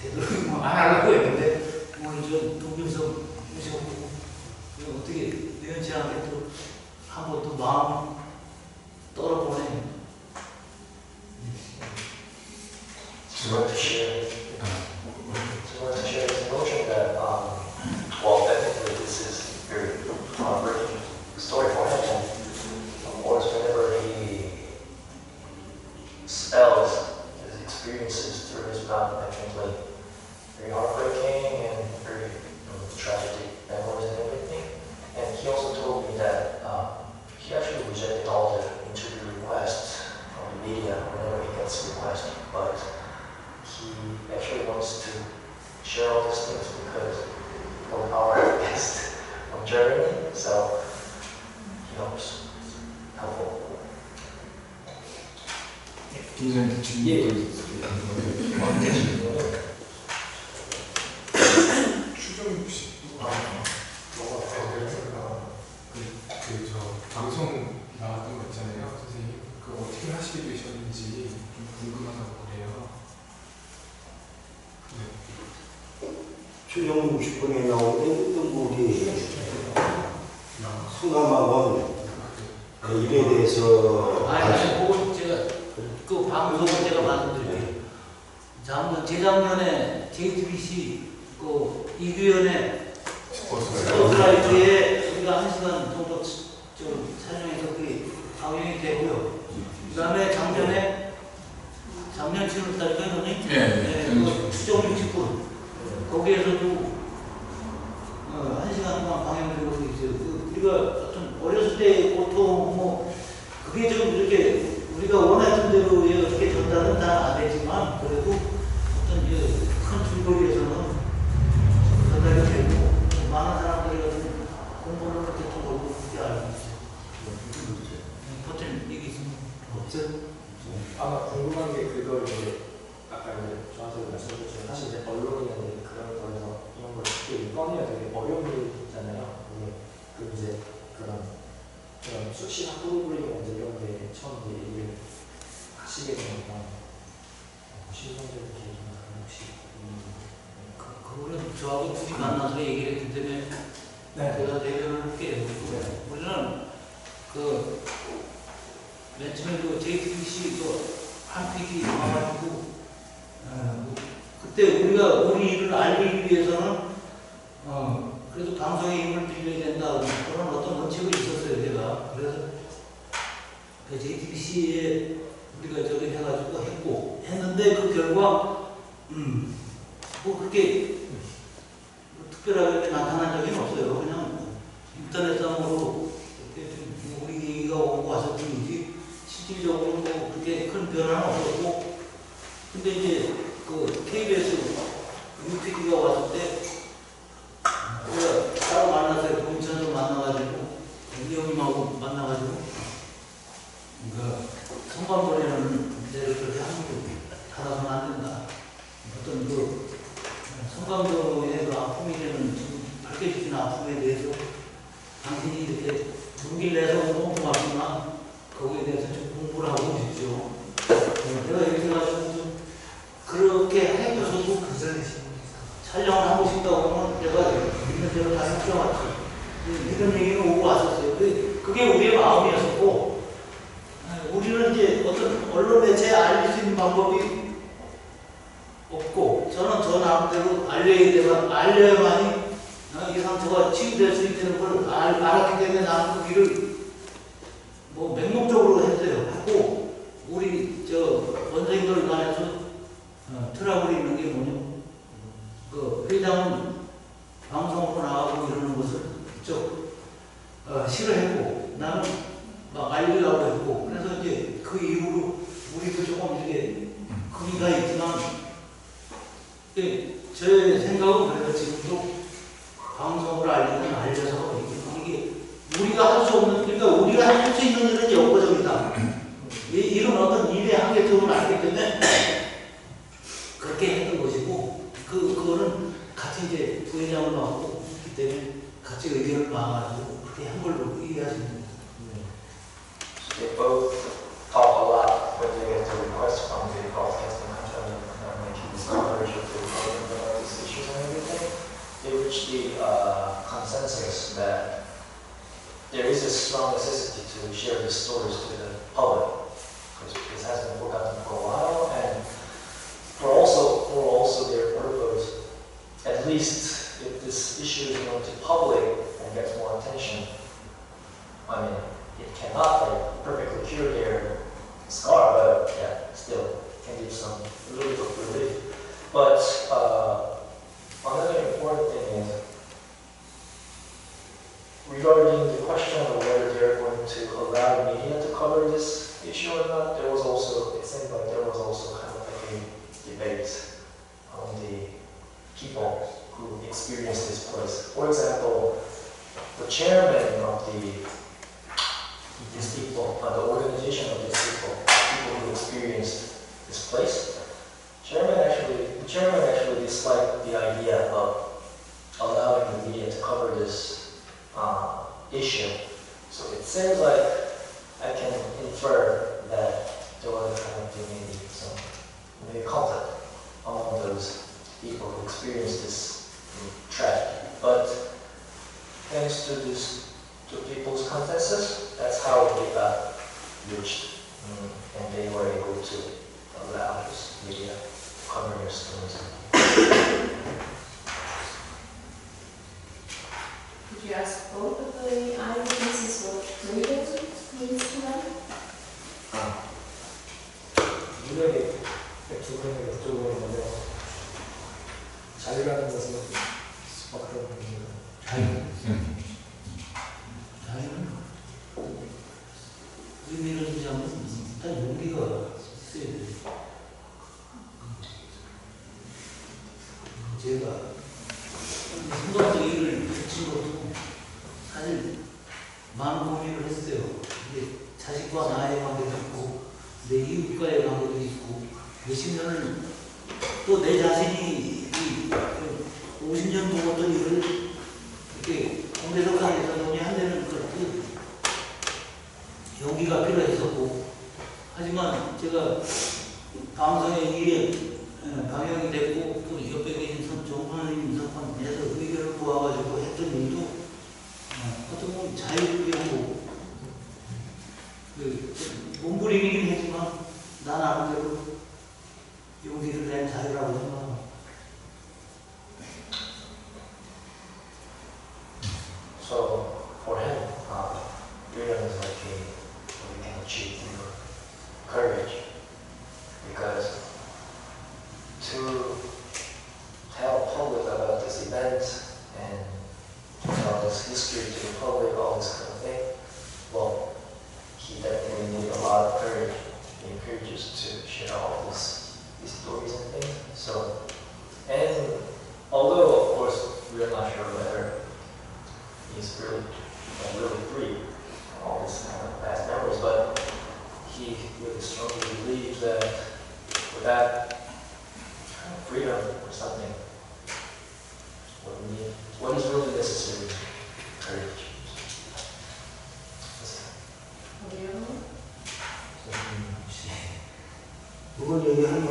되도록 안 하려고 했는데 오늘 저 동bil석 모셔보고 어떻게 우연치 않게 또 한 번 또 마음 떨어보네. Just wanted to share this notion that, well, definitely this is a very heartbreaking story for him. And of course, whenever he spells his experiences through his mouth, I think like very heartbreaking and very tragic memories and everything. And he also told me that he actually rejected all the interview requests from the media whenever he gets requests, but he actually wants to share all these things because of our guest from Germany, so he hopes helpful. 추정욱 씨, 방송 나왔던 거 있잖아요, 선생님. 그거 어떻게 하시게 되셨는지 좀 궁금하다고 그래요. 최종 60분에 나온 뜬금물이 수남학원 일에 대해서 아니, 그거 제가 그 방송을 제가 말씀드릴게요. 재작년에 JTBC 그 이규현의 스포트라이트에 우리가 1시간 정도 좀 촬영해서 그게 방영이 되고요. 그 다음에 작년 7월달에 그 추정 60분 거기에서도 1시간 동안 방영되고 있어요. 우리가 어떤 어렸을 때 보통 뭐 그게 좀 이렇게 우리가 원했던 대로 이렇게 전달은 다 안 되지만 그래도 어떤 큰 줄거리에서는 전달이 되고 많은 사람들이 공부를 그렇게 좀 걸고 그렇게 알고 있어요. 버튼 얘기 있으면 없어요? 아마 궁금한 게 그걸 이제 아까 이제 저한테 말씀해 주신 사실 이제 언론이나 그런 거에서 이런 걸 쉽게 꺼내야 되게 어려운 일이 있잖아요. 그 이제 그런 수시나 프로그램이나 이제 이런 데 처음 이제 일을 하시게 되니까 신성적인 계획이나 그런 혹시 그거는 저하고 둘이 만나서 얘기를 했기 때문에 제가 대변을 할게요. 우리는 맨 처음에 JTBC 한 PD 와가지고 그때 우리가 우리 일을 알리기 위해서는 그래도 방송의 힘을 빌려야 된다 그런 어떤 원칙이 있었어요. 제가 그래서 그 JTBC에 우리가 저기 해가지고 했는데 그 결과 뭐 그렇게 특별하게 나타난 적이 없어요. 그냥 인터넷상으로 우리 얘기가 오고 와서 뿐이지 실질적으로 뭐 그렇게 큰 변화는 없었고, 근데 이제 그 KBS UPD가 왔을 때 우리가 따로 만났어요. 동천에서 만나가지고 이형님하고 만나가지고 성관벌이라는 데를 그렇게 함부로 닫아서는 안 된다. 어떤 성관벌의 아픔이 되는 지금 밝혀지는 아픔에 대해서 당신이 이렇게 용기를 내서 너무 고맙지만 거기에 대해서 좀 공부를 하고 싶죠. 내가 이렇게 해가지고 좀 그렇게 해줘서도 촬영을 하고 싶다고 하면 내가 있는 대로 다 협조하지. 이런 얘기는 오고 왔었어요. 그게 우리의 마음이었었고, 우리는 이제 어떤 언론 매체에 알릴 수 있는 방법이 없고, 저는 저 나름대로 알려야만이 이 상처가 치유될 수 있다는 걸 알았기 때문에 나는 그 길을 뭐 맹목적으로 했어요. 하고, 우리 원생들 간에서 트러블이 있는 게 뭐냐면, 회장은 방송으로 나가고 이러는 것을 좀 싫어했고, 나는 막 알리려고 했고, 그래서 이제 그 이후로 우리도 조금 이렇게 거리가 있지만, 제 생각은 그래요. 지금도 방송으로 알리면 알려서 이게 우리가 할 수 없는, 그러니까 우리가 할 수 있는 일은 역부족이다. 이런 어떤 일의 한계점을 알기 때문에 그렇게 했던 것이고, 그거는 같이 이제 부회장을 맡고 있기 때문에 같이 의견을 모아가지고 그렇게 한 걸로 이해하십니다. They both talk a lot when they get the request from the broadcasting company making this coverage of these issues and everything. They reach the consensus that there is a strong necessity to share these stories to the public, because this has been forgotten for a while, and for also their purpose, at least if this issue is known to public and gets more attention, I mean, it cannot perfectly cure their scar, but yeah, still can give a little bit of relief. But another important thing is regarding the question of whether they're going to allow media to cover this issue or not. There was also, it seemed like there was also kind of like a debate on the people who experienced this place. For example, the chairman of these people, the organization of these people who experienced this place, the chairman actually disliked the idea of allowing the media to cover this issue. So it seems like I can infer that there was kind of maybe conflict among those people who experienced this tragedy. But thanks to people's consensus, that's how they got reached, and they were able to allow this media to cover their stories. Did you ask both of the eyewitnesses what freedom means to them? 유력의 두 분에게 여쭤보는 건데, 자유라는 것은 어떤 의미인가요? 자유는 의미를 주자면 일단 용기가 있어야 돼요. 제가 성경적 일을 붙인 것도 사실 많은 고민을 했어요. 근데 자식과 나의 관계도 있고 내 이웃과의 관계도 있고 몇십 년을 또 내 자신이 50년 묵었던 일을 이렇게 공대석상에서 정리한 데는 그 용기가 필요했었고, 하지만 제가 방송의 일에 방영이 됐고 또 옆에 계신 정선생님 선관에서 의견을 모아가지고 했던 일도 어떤 보면 자유주의하고 몸부림이긴 했지만 나 나름대로 용기를 낸 자유라고 생각합니다. So for him, freedom is like what you can achieve through courage, because to tell public about this event and tell this history to the public, all this kind of thing, well, he definitely needed a lot of courage. He encourages to share all these stories and things. So, and although of course we are not sure whether he's really free from all these kind of past memories, but he really strongly believes that with that kind of freedom or something, what is really necessary is courage. 그걸 얘기하는 건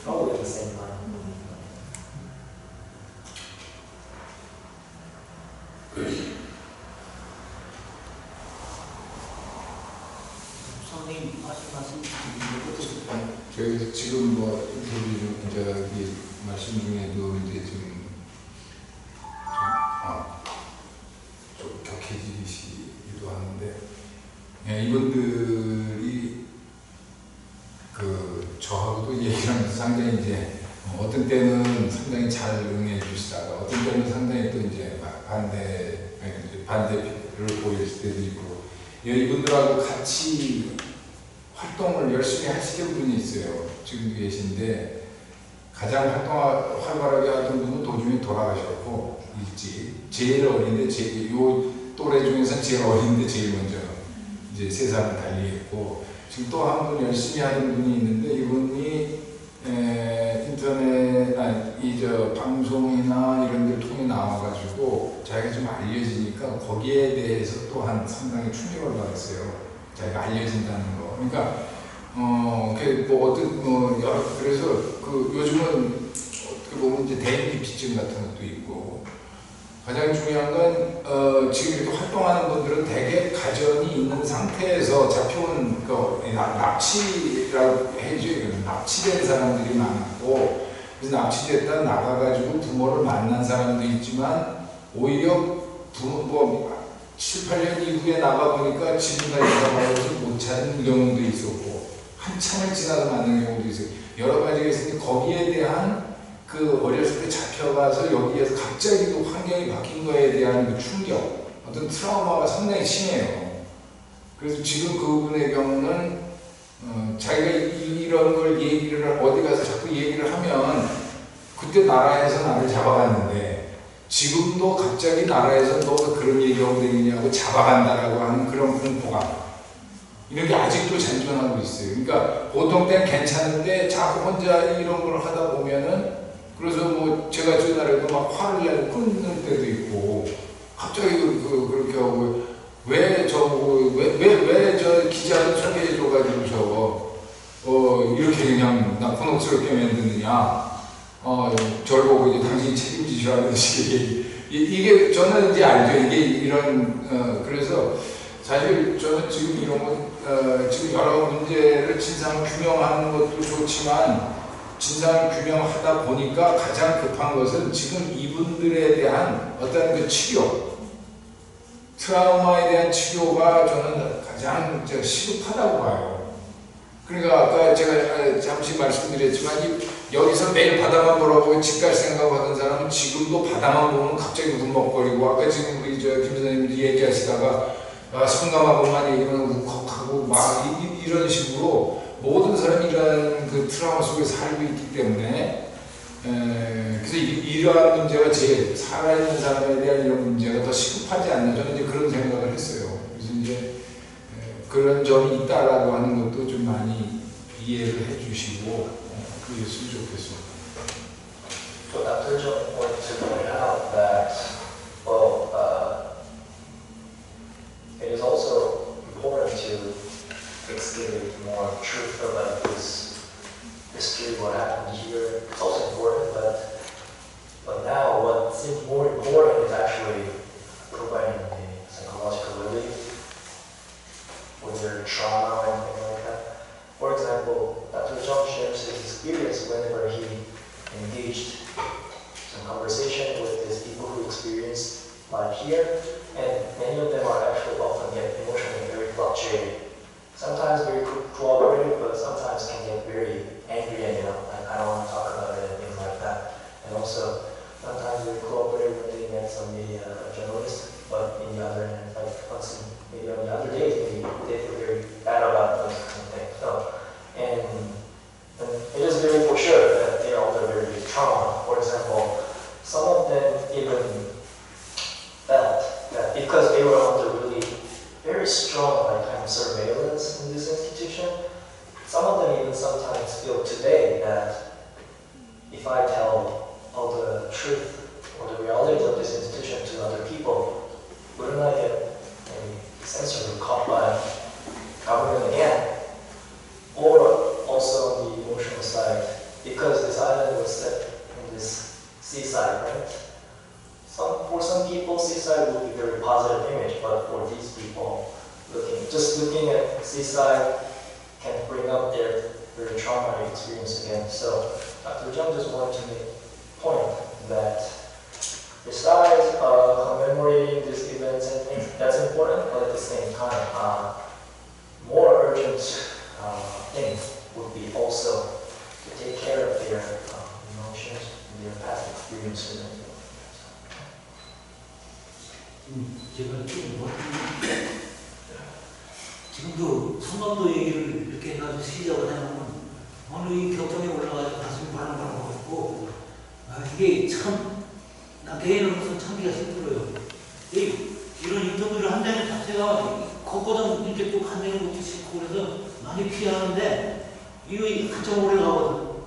Probably the same line. 선생님 말씀 저희 지금 뭐 인터뷰 중 저기 말씀 중에도 이제 좀 격해지시기도 하는데, 예, 이분들이 저하고도 얘기를 하면서 상당히 이제 어떤 때는 상당히 잘 응해 주시다가 어떤 때는 상당히 또 이제 반대를 보일 때도 있고, 이분들하고 같이 활동을 열심히 하시는 분이 있어요. 지금 계신데 가장 활발하게 하던 분은 도중에 돌아가셨고 일찍, 제일 어린데 요 또래 중에서는 제일 어린데 제일 먼저 이제 세상을 달리했고, 지금 또 한 분 열심히 하는 분이 있는데 이분이 인터넷 방송이나 이런 데를 통해 나와가지고 자기가 좀 알려지니까 거기에 대해서 또한 상당히 충격을 받았어요. 자기가 알려진다는 거. 그러니까 그래서 요즘은 어떻게 보면 이제 대인기피증 같은 것도 있고, 가장 중요한 건 지금 이렇게 활동하는 분들은 대개 가정이 있는 상태에서 잡혀온 납치라고 해줘요. 납치된 사람들이 많고, 그래서 납치됐다 나가가지고 부모를 만난 사람도 있지만 오히려 7, 8년 이후에 나가보니까 지금까지 나가서 못 찾는 경우도 있었고, 한참을 지나서 만난 경우도 있어요. 여러 가지가 있으니 거기에 대한 어렸을 때 잡혀가서 여기에서 갑자기 또 환경이 바뀐 거에 대한 충격, 어떤 트라우마가 상당히 심해요. 그래서 지금 그분의 경우는 자기가 이런 걸 얘기를 어디 가서 자꾸 얘기를 하면 그때 나라에서 나를 잡아갔는데 지금도 갑자기 나라에서 너가 그런 얘기하고 다니냐고 잡아간다라고 하는 그런 공포감, 이런 게 아직도 잔존하고 있어요. 그러니까 보통 때는 괜찮은데 자꾸 혼자 이런 걸 하다 보면은, 그래서 뭐 제가 전날에도 막 화를 내고 끊는 때도 있고, 갑자기 그렇게 하고 왜 저 기자를 소개해줘가지고 이렇게 그냥 나 곤혹스럽게 만드느냐, 저를 보고 이제 당신이 책임지셔야 하는 식의 얘기. 이게 저는 이제 알죠. 이게 이런 그래서 사실 저는 지금 이런 거 지금 여러 문제를 진상 규명하는 것도 좋지만, 진상 규명하다 보니까 가장 급한 것은 지금 이분들에 대한 어떤 치료, 트라우마에 대한 치료가 저는 가장 시급하다고 봐요. 그러니까 아까 제가 잠시 말씀드렸지만 여기서 매일 바다만 보라고 집 갈 생각하던 사람은 지금도 바다만 보면 갑자기 울먹거리고 아까 지금 우리 김 선생님이 얘기하시다가 성감하고만 얘기하면 울컥하고 막 이런 식으로 모든 사람이 이런 그 트라우마 속에 살고 있기 때문에 그래서 이러한 문제가 제일 살아있는 사람에 대한 이런 문제가 더 시급하지 않나 저는 이제 그런 생각을 했어요. 그래서 이제 그런 점이 있다라고 하는 것도 좀 많이 이해를 해주시고 그랬으면 좋겠습니다. So Dr. Jung wanted to point out that, well, it is also important to excavate more truth about this history, what happened here. It's also important, but now what seems more important is actually providing the psychological relief with their trauma or anything like that. For example, Dr. Jung shares his experience whenever he engaged some conversation with these people who experienced life here, and many of them are actually often get emotionally very fluctuating. Sometimes very cooperative, but sometimes can get very angry and like I don't want to talk about it and things like that. And also sometimes very cooperative when they met some media journalists, but in the other hand, like maybe on the other days, maybe they feel very bad about those kind of things. So, and it is very for sure that they are under very big trauma. For example, some of them even felt that because they were under really very strong like kind of surveillance in this institution, some of them even sometimes feel today that if I tell all the truth or the realities of this institution to other people, wouldn't I get maybe censored or caught by government again? Or also on the emotional side, because this island was set in this seaside, right? For some people, seaside would be a very positive image, but for these people, just looking at seaside can bring up their very traumatic experience again. So Dr. Jung just wanted to make a point that besides commemorating these events and things, that's important, but at the same time, more urgent thing would be also to take care of their emotions and their past experiences. 제가 지금도 성감도 얘기를 이렇게 해가지고 시작을 해놓으면 어느 이 격정에 올라가서 가슴이 발랑발랑하고 이게 참 나 개인으로서 참기가 힘들어요. 이런 인터뷰를 한다는 자체가 걷거든 이렇게 또 한다는 것도 싫고 그래서 많이 피하는데 이거 한참 오래 가거든.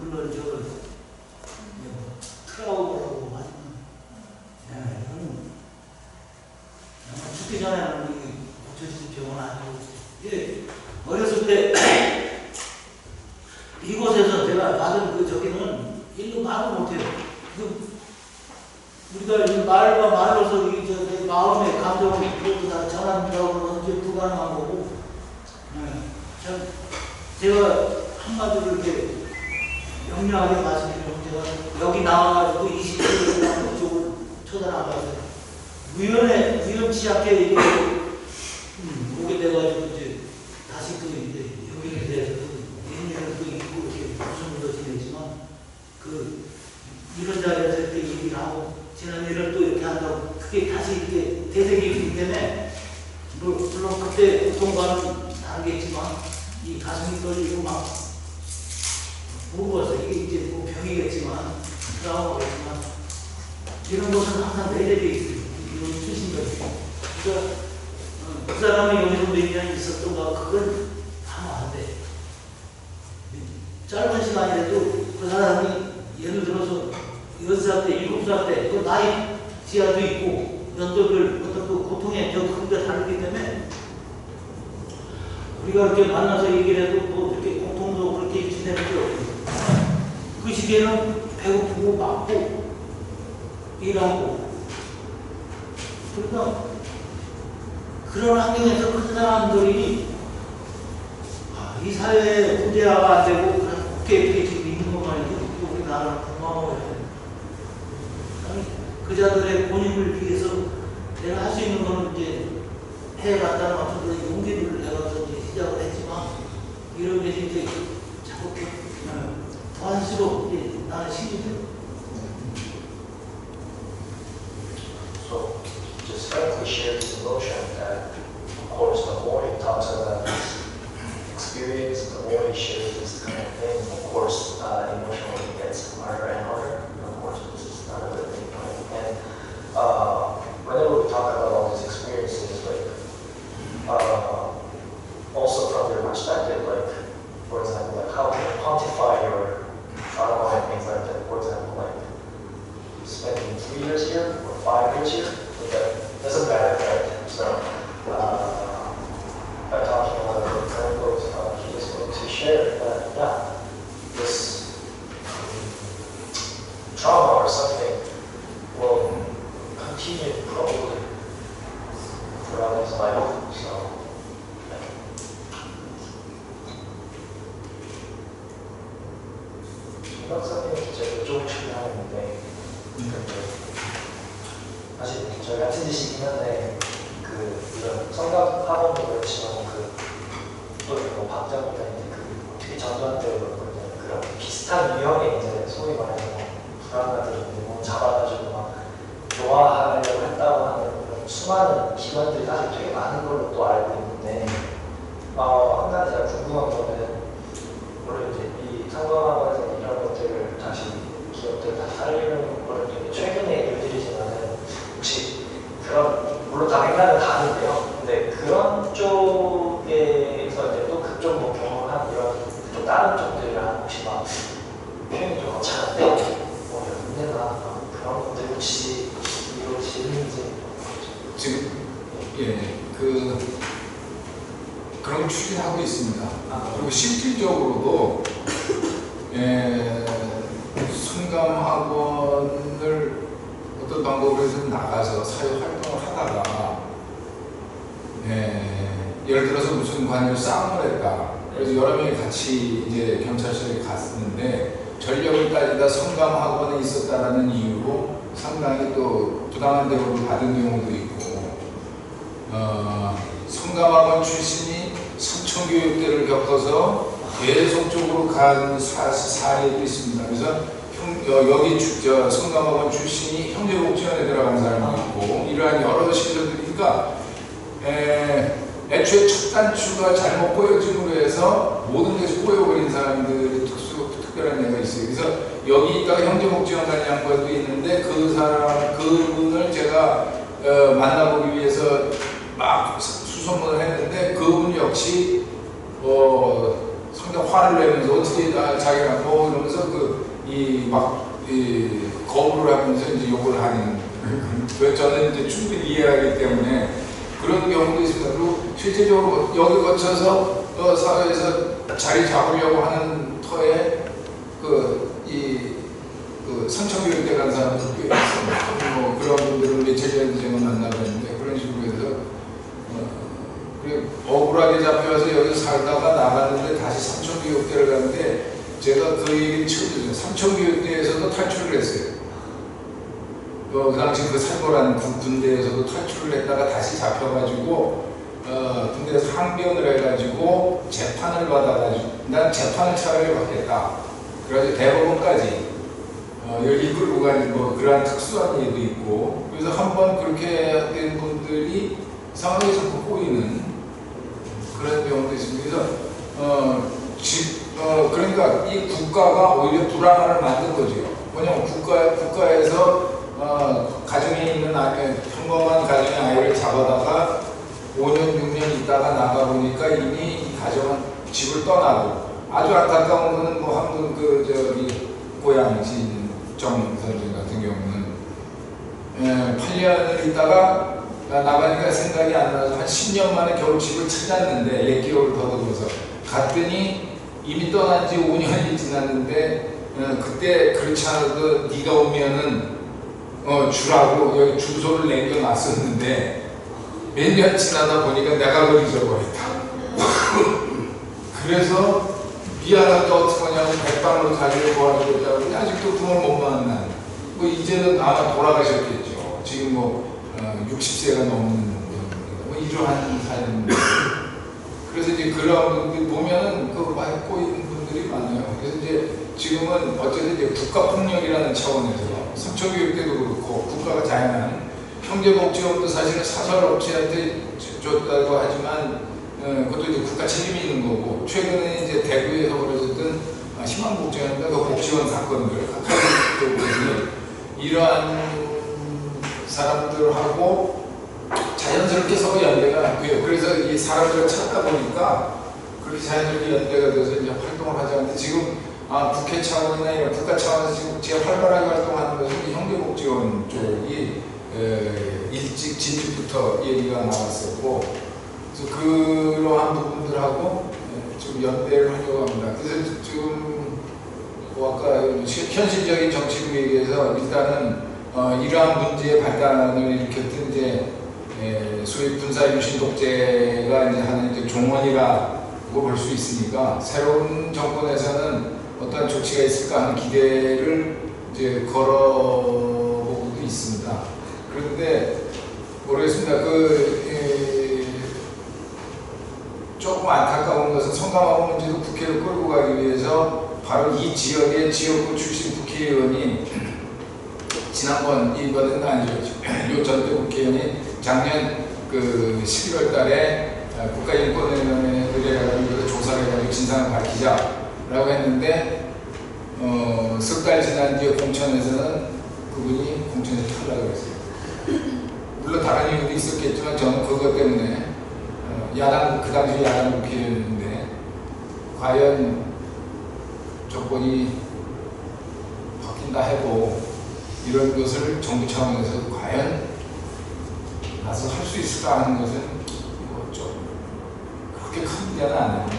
물론 트라우마라고 하지만 죽기 전에 고쳐질 병은 아니고 어렸을 때 이곳에서 제가 받은 저기는 일로 말을 못해요. 우리가 이 말과 말로서 내 마음의 감정을 모두 다 전한다고 그러는 게 불가능한 거고, 참 제가 한마디로 이렇게 명료하게 말씀드리면 제가 여기 나와가지고 20km 그쪽을 쳐다나가서 우연치 않게 이게 오게 돼가지고 이제 다시 이제 여기에 대해서 옛날에 있고 이렇게 무슨 일도 지냈지만 이런 자리에서 이렇게 얘기를 하고 지난 일을 또 이렇게 한다고 그게 다시 이렇게 되새기기 때문에 물론 그때 고통과는 다르겠지만 이 가슴이 떨리고 막 무거워서 이게 이제 뭐 병이겠지만 트라우마겠지만 이런 것은 항상 내재되어 있어요. 이런 수신적이고 그러니까 그 사람이 여기서 몇 년이 있었던가 그건 하면 안 돼. 짧은 시간이라도 그 사람이 예를 들어서 6살 때, 7살 때, 그 나이 지하도 있고, 연도별 어떤 그 고통의 크기가 다르기 때문에, 우리가 이렇게 만나서 얘기를 해도 뭐 이렇게 고통도 그렇게 지내는 게 없고, 그 시기에는 배고프고, 맞고, 일하고, 그러니까, 그런 환경에서 그 사람들이, 이 사회에 후대화가 안 되고, 그렇게 이렇게 지금 있는 것만 해도 우리나라는 고마워야 돼. 그자들의 본인을 위해서 내가 할 수 있는 거는 이제 해갔다는 어떤 그런 용기를 내가 시작 시작을 했지만 이런 게 이제 자꾸 더 할수록 이제 나는 힘이 들어. So, just frankly share this emotion that, of course, the more he talks about his experience, the more he shares this kind of thing, of course, emotionally it gets harder and harder. Of course, this is not a good thing, right? And whenever we talk about all these experiences, like, also from your perspective, like, for example, like how can you quantify your trauma and things like that? For example, like spending 3 years here or 5 years here, but that doesn't matter, right? So, by talking about the current books, he was going to share that, yeah, this trauma or something will continue probably throughout his life. So, 중독성이 진짜 요즘 중요한데, 사실 저희 같은 짓이긴 한데, 이런 성각 학원도 그렇지만 또 박정희가 이제 특히 전두환 때 그런 비슷한 유형의 이제 소위 말해서 불안가들을 잡아가지고 막 교화하려고 했다고 하는 그런 수많은 기관들이 사실 되게 많은 걸로 또 알고 있는데, 한 가지 제가 궁금한 거는 물론 이제 이 성각학원에서 이런 것들을 기업들을 다시 살리는 걸 되게 최근의 일들이지만은 혹시 그런 물론 다 맥락은 다른데요. 근데 그런 쪽에서 이제 또 그쪽 뭐 경험을 한 이런 또 다른 쪽들이랑 혹시 막 표현이 좀 거창한데 연대나 그런 것들이 혹시 이루어지는지 지금 그런 걸 추진하고 있습니다. 그리고 실질적으로도 성감학원을 어떤 방법으로 해서 나가서 사회 활동을 하다가 예를 들어서 무슨 관여를 싸움을 했다. 그래서 여러 명이 같이 이제 경찰서에 갔는데 전력을 따지다 성감학원에 있었다라는 이유로 상당히 또 부당한 대우를 받은 경우도 있고, 성감학원 출신이 성청교육대를 겪어서 계속적으로 간 사례도 있습니다. 그래서 여기 성감학원 출신이 형제복지원에 들어간 사람이 있고, 이러한 여러 실력들이니까 애초에 첫 단추가 잘못 보여짐으로 해서 모든 데서 꼬여버린 사람들의 특별한 예가 있어요. 그래서 여기 있다가 형제복지원 간 양반도 있는데 그분을 제가 만나보기 위해서 막 수소문을 했는데 그분 역시 상당히 화를 내면서 어떻게 자기가 이러면서 거부를 하면서 이제 욕을 하는. 저는 이제 충분히 이해하기 때문에 그런 경우도 있습니다. 그리고 실제적으로 여기 거쳐서 사회에서 자리 잡으려고 하는 터에 성청교육대 간 사람들도 꽤 있습니다. 그런 분들은 며칠 전에도 제가 만나봤는데 그런 식으로 해서 억울하게 잡혀서 여기서 살다가 나갔는데 다시 삼청교육대를 갔는데 제가 그 얘기를 처음 듣죠. 삼청교육대에서도 탈출을 했어요. 그 당시 그 살벌한 군대에서도 탈출을 했다가 다시 잡혀가지고 군대에서 항변을 해가지고 재판을 받아가지고 난 재판을 차라리 받겠다. 그래서 대법원까지 이끌고 가는 그러한 특수한 예도 있고, 그래서 한번 그렇게 된 분들이 상황에 자꾸 꼬이는 그런 경우도 있습니다. 그래서 그러니까 이 국가가 오히려 불안함을 만든 거죠. 왜냐하면 국가에서 가정에 있는 평범한 가정의 아이를 잡아다가 5년, 6년 있다가 나가보니까 이미 이 가정은 집을 떠나고, 아주 안타까운 거는 한 분 고향 지인 정 선생 같은 경우는 8년을 있다가 나가니까 생각이 안 나서 한 10년 만에 겨우 집을 찾았는데 옛 기억을 더듬어서 갔더니 이미 떠난 지 5년이 지났는데 그때 그렇지 않아도 네가 오면은 주라고 여기 주소를 남겨놨었는데 몇 년 지나다 보니까 내가 그걸 잊어버렸다. 그래서 미안한데 어떡하냐고 백방으로 자기를 도와주겠다고 했더니 아직도 그걸 못 만난. 이제는 아마 돌아가셨겠죠. 지금 60세가 넘는 이러한 사연입니다. 그래서 이제 그런 분들 보면은 그 많이 꼬이는 분들이 많아요. 그래서 이제 지금은 어쨌든 이제 국가폭력이라는 차원에서 성처교육 때도 그렇고 국가가 다양한 형제복지원도 사실은 사설업체한테 줬다고 하지만 그것도 이제 국가 책임이 있는 거고 최근에 이제 대구에서 벌어졌던 희망복지원인가 그 복지원 사건들 각각 이러한 사람들하고 자연스럽게 서로 연대가 돼요. 그래서 이 사람들을 찾다 보니까 그렇게 자연스럽게 연대가 돼서 이제 활동을 하지 않는데 지금 국회 차원이나 이런 국가 차원에서 지금 제일 활발하게 활동하는 것은 형제복지원 쪽이 일찍 진즉부터 얘기가 나왔었고 그래서 그러한 부분들하고 좀 연대를 하려고 합니다. 그래서 지금 아까 현실적인 정치를 위해서 일단은 이러한 문제의 발단을 일으켰던 이제 소위 군사 유신 독재가 이제 하는 이제 종언이라고 볼 수 있으니까 새로운 정권에서는 어떤 조치가 있을까 하는 기대를 이제 걸어보고도 있습니다. 그런데 모르겠습니다. 조금 안타까운 것은 성감하고 문제도 국회를 끌고 가기 위해서 바로 이 지역의 지역구 출신 국회의원이 지난번 이번에는 아니죠. 요 전대 국회의원이 작년 11월 달에 국가인권위원회에 의뢰해가지고 조사를 해가지고 진상을 밝히자라고 했는데 석 달 지난 뒤에 공천에서는 그분이 공천에서 탈락을 했어요. 물론 다른 이유도 있었겠지만 저는 그것 때문에 그 당시 야당 국회의원인데 과연 조건이 바뀐다 해도 이런 것을 정부 차원에서 과연 나서 할 수 있을까 하는 것은 좀 그렇게 큰 문제는 아닙니다.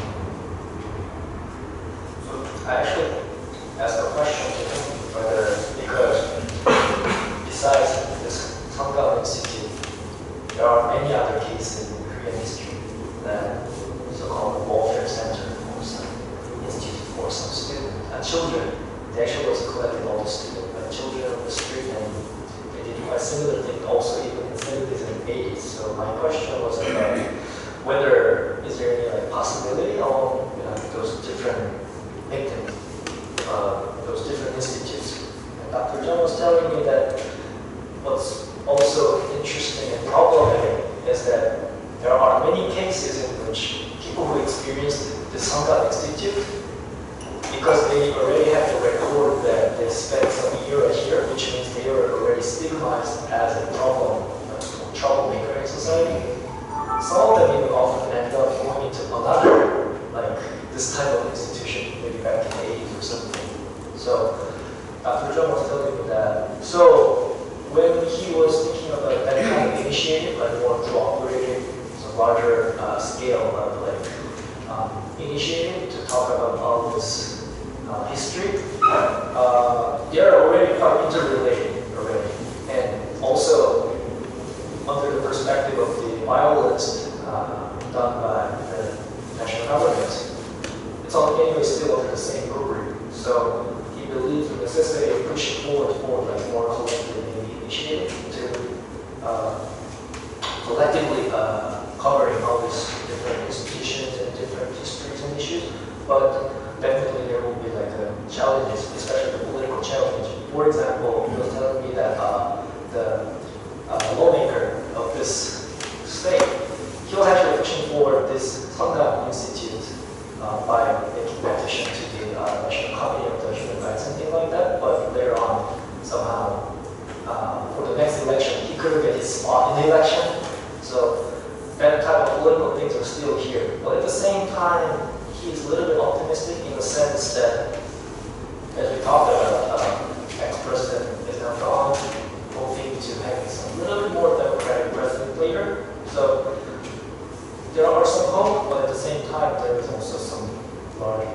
I actually asked a question to him whether, because besides this Sangam Institute, there are many other cases in Korean history that so-called welfare center or some institute for some students and children. They actually also collected all the students, but children on the street, and they did quite similar thing also even in 70s and 80s. So my question was about whether is there any possibility on those different victims, those different institutes. And Dr. Jung was telling me that what's also interesting and problematic is that there are many cases in which people who experienced the Sangam Institute, because they already have to record that they spent some years here, which means they were already stigmatized as a troublemaker in society. Some of them even often end up going into another, this type of institution, maybe back in the 80s or something. So Dr. Jung was telling me that. So when he was thinking about that kind of initiative, more cooperative, some larger scale of initiative to talk about all this history, they are already quite interrelated already. And also, under the perspective of the violence done by the national government, it's all anyway still under the same rubric. So he believes the necessity of pushing forward more collective initiative to collectively covering all these different institutions and different histories and issues. But definitely there will be challenges, especially the political challenge. For example, he was telling me that the lawmaker of this state, he was actually pushing forward this Sangam Institute by making petition to the National Committee of the Human Rights and things like that. But later on, somehow, for the next election, he couldn't get his spot in the election. So that type of political things are still here. But at the same time, he's a little bit optimistic in the sense that, as we talked about, ex-president is now gone, hoping to have some little bit more democratic president later. So there are some hope, but at the same time, there is also some large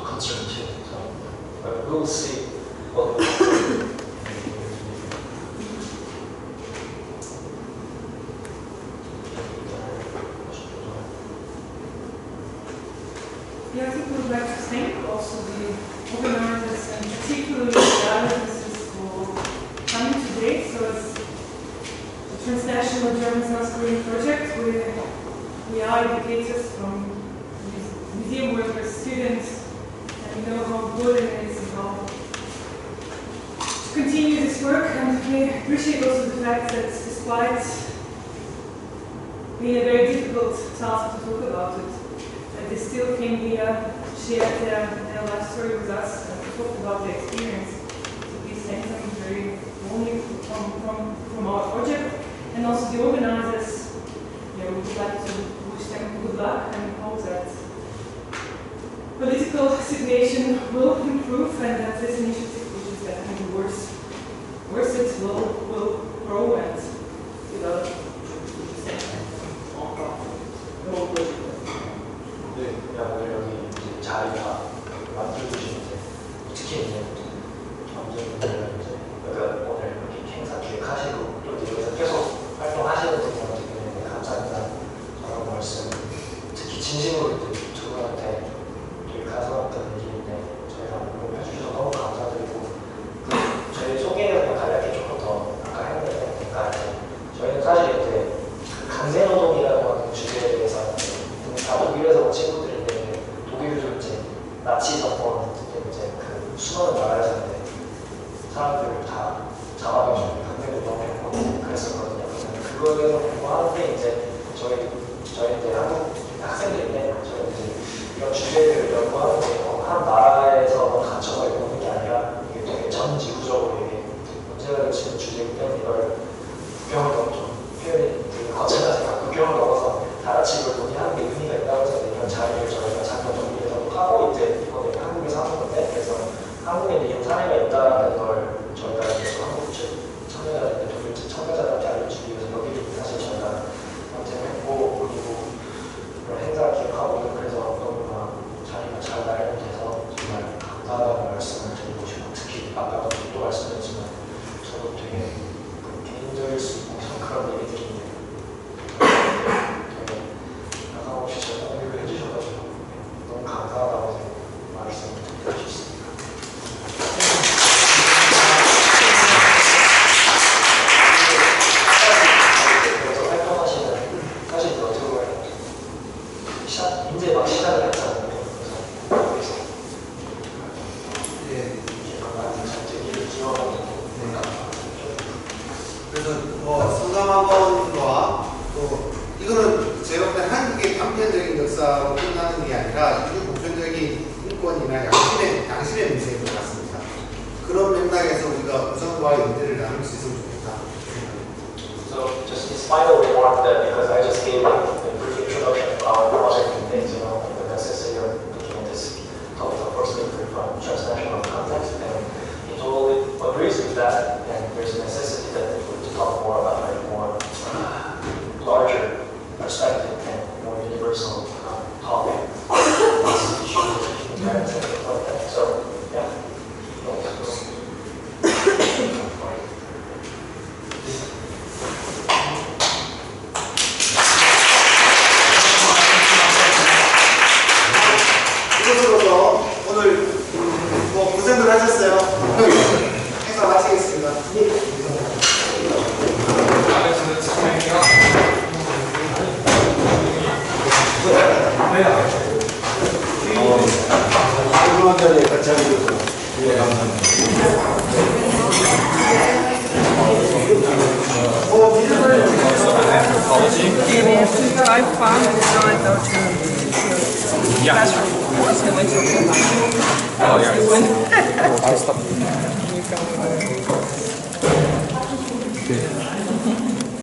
concern too. So we'll see what Yeah, I think we would like to thank also the organizers and particularly the advocacies for coming today. So it's the Transnational German South Korean Project. We we are educators, from museum workers, students, and we know how important it is and how to continue this work. And we appreciate also the fact that despite being a very difficult task to talk about it, that they still came here, shared their life story with us, and talked about their experience. So please thank them very warmly from our project. And also the organizers, we would like to wish them good luck and hope that political situation will improve and that this initiative, which is definitely worth it, will grow and develop. 네, 오늘 여기 이제 자리가 만들어주시는데 특히 이제 경제분들은 이제 그러니까 오늘 이렇게 행사 기획하시고 또 이제 여기서 계속 활동하시는 분들한테 감사합니다. 저런 말씀 특히 진심으로 저분한테 가서왔던 일인데 저희가 해주셔서 너무 감사드리고 저희 소개를 간략히 조금 더 아까 했는데 저희는 사실 이제 강제노동이라고 하는 주제에 대해서 다 독일에서 온 친구들인데 독일도 이제 나치 덕분 이제 그 수많은 나라에서 이제 사람들을 다 잡아가지고 강제노동을 그랬었거든요. 그거에 대해서 공부하는데 이제 저희 이제 한국 학생들인데 저희 이제 이런 주제를 연구하는데 한 나라에서 갇혀서 보는 게 아니라 이게 되게 전 지구적으로 이게 문제가 되는 주제이기 때문에 이걸 국경을 좀 표현이 되게 거창하지만 국경을 넘어서 다 같이 이걸 논의하는 게 의미가 있다고 해서 이런 자리를 저희가 작년 정리해서 하고 이제 이번에 한국에서 하는 건데 그래서 한국에 이런 사례가 있다는 걸 저희가 계속 한국 참여자들한테 독일 참여자들한테 알려주기 위해서 여기를 사실 저희가 선택했고 그리고 이런 행사를 기획하고 그래서 너무나 자리가 잘 마련돼서 정말 감사하다는 말씀을 드리고 싶고 특히 아까도 또 말씀드렸지만 저도 되게 개인적일 수 있고 그런 얘기들이 없이 제가 공유를 해주셔가지고 너무 감사하다고 말씀을 드리고 싶습니다. 그래서 활동하시는 사실 어떻게 보면 이제 막 시작을 했잖아요. 그래서 되게 기원하고 그래서 성감학원과 또 이거는 제가 볼 때 한국의 단편적인 역사로 끝나는 게 아니라 이런 보편적인 인권이나 양심의 문제인 것 같습니다. 그런 맥락에서 우리가 우선과 연대를 나눌 수 있으면 좋겠다. So just this final remark that because I just gave a brief introduction of our project and things, the necessity of looking at this topic of perspective from transnational context, and he totally agrees with that, and there's a necessity that to talk more about a more larger perspective and more universal topic. So, yeah. 이것으로서 오늘 고생들 하셨어요. 행사 마치겠습니다. 한 자리에 같이 하셔서 예, 감사합니다. I've found design though to classroom. So when you I'll stop. you go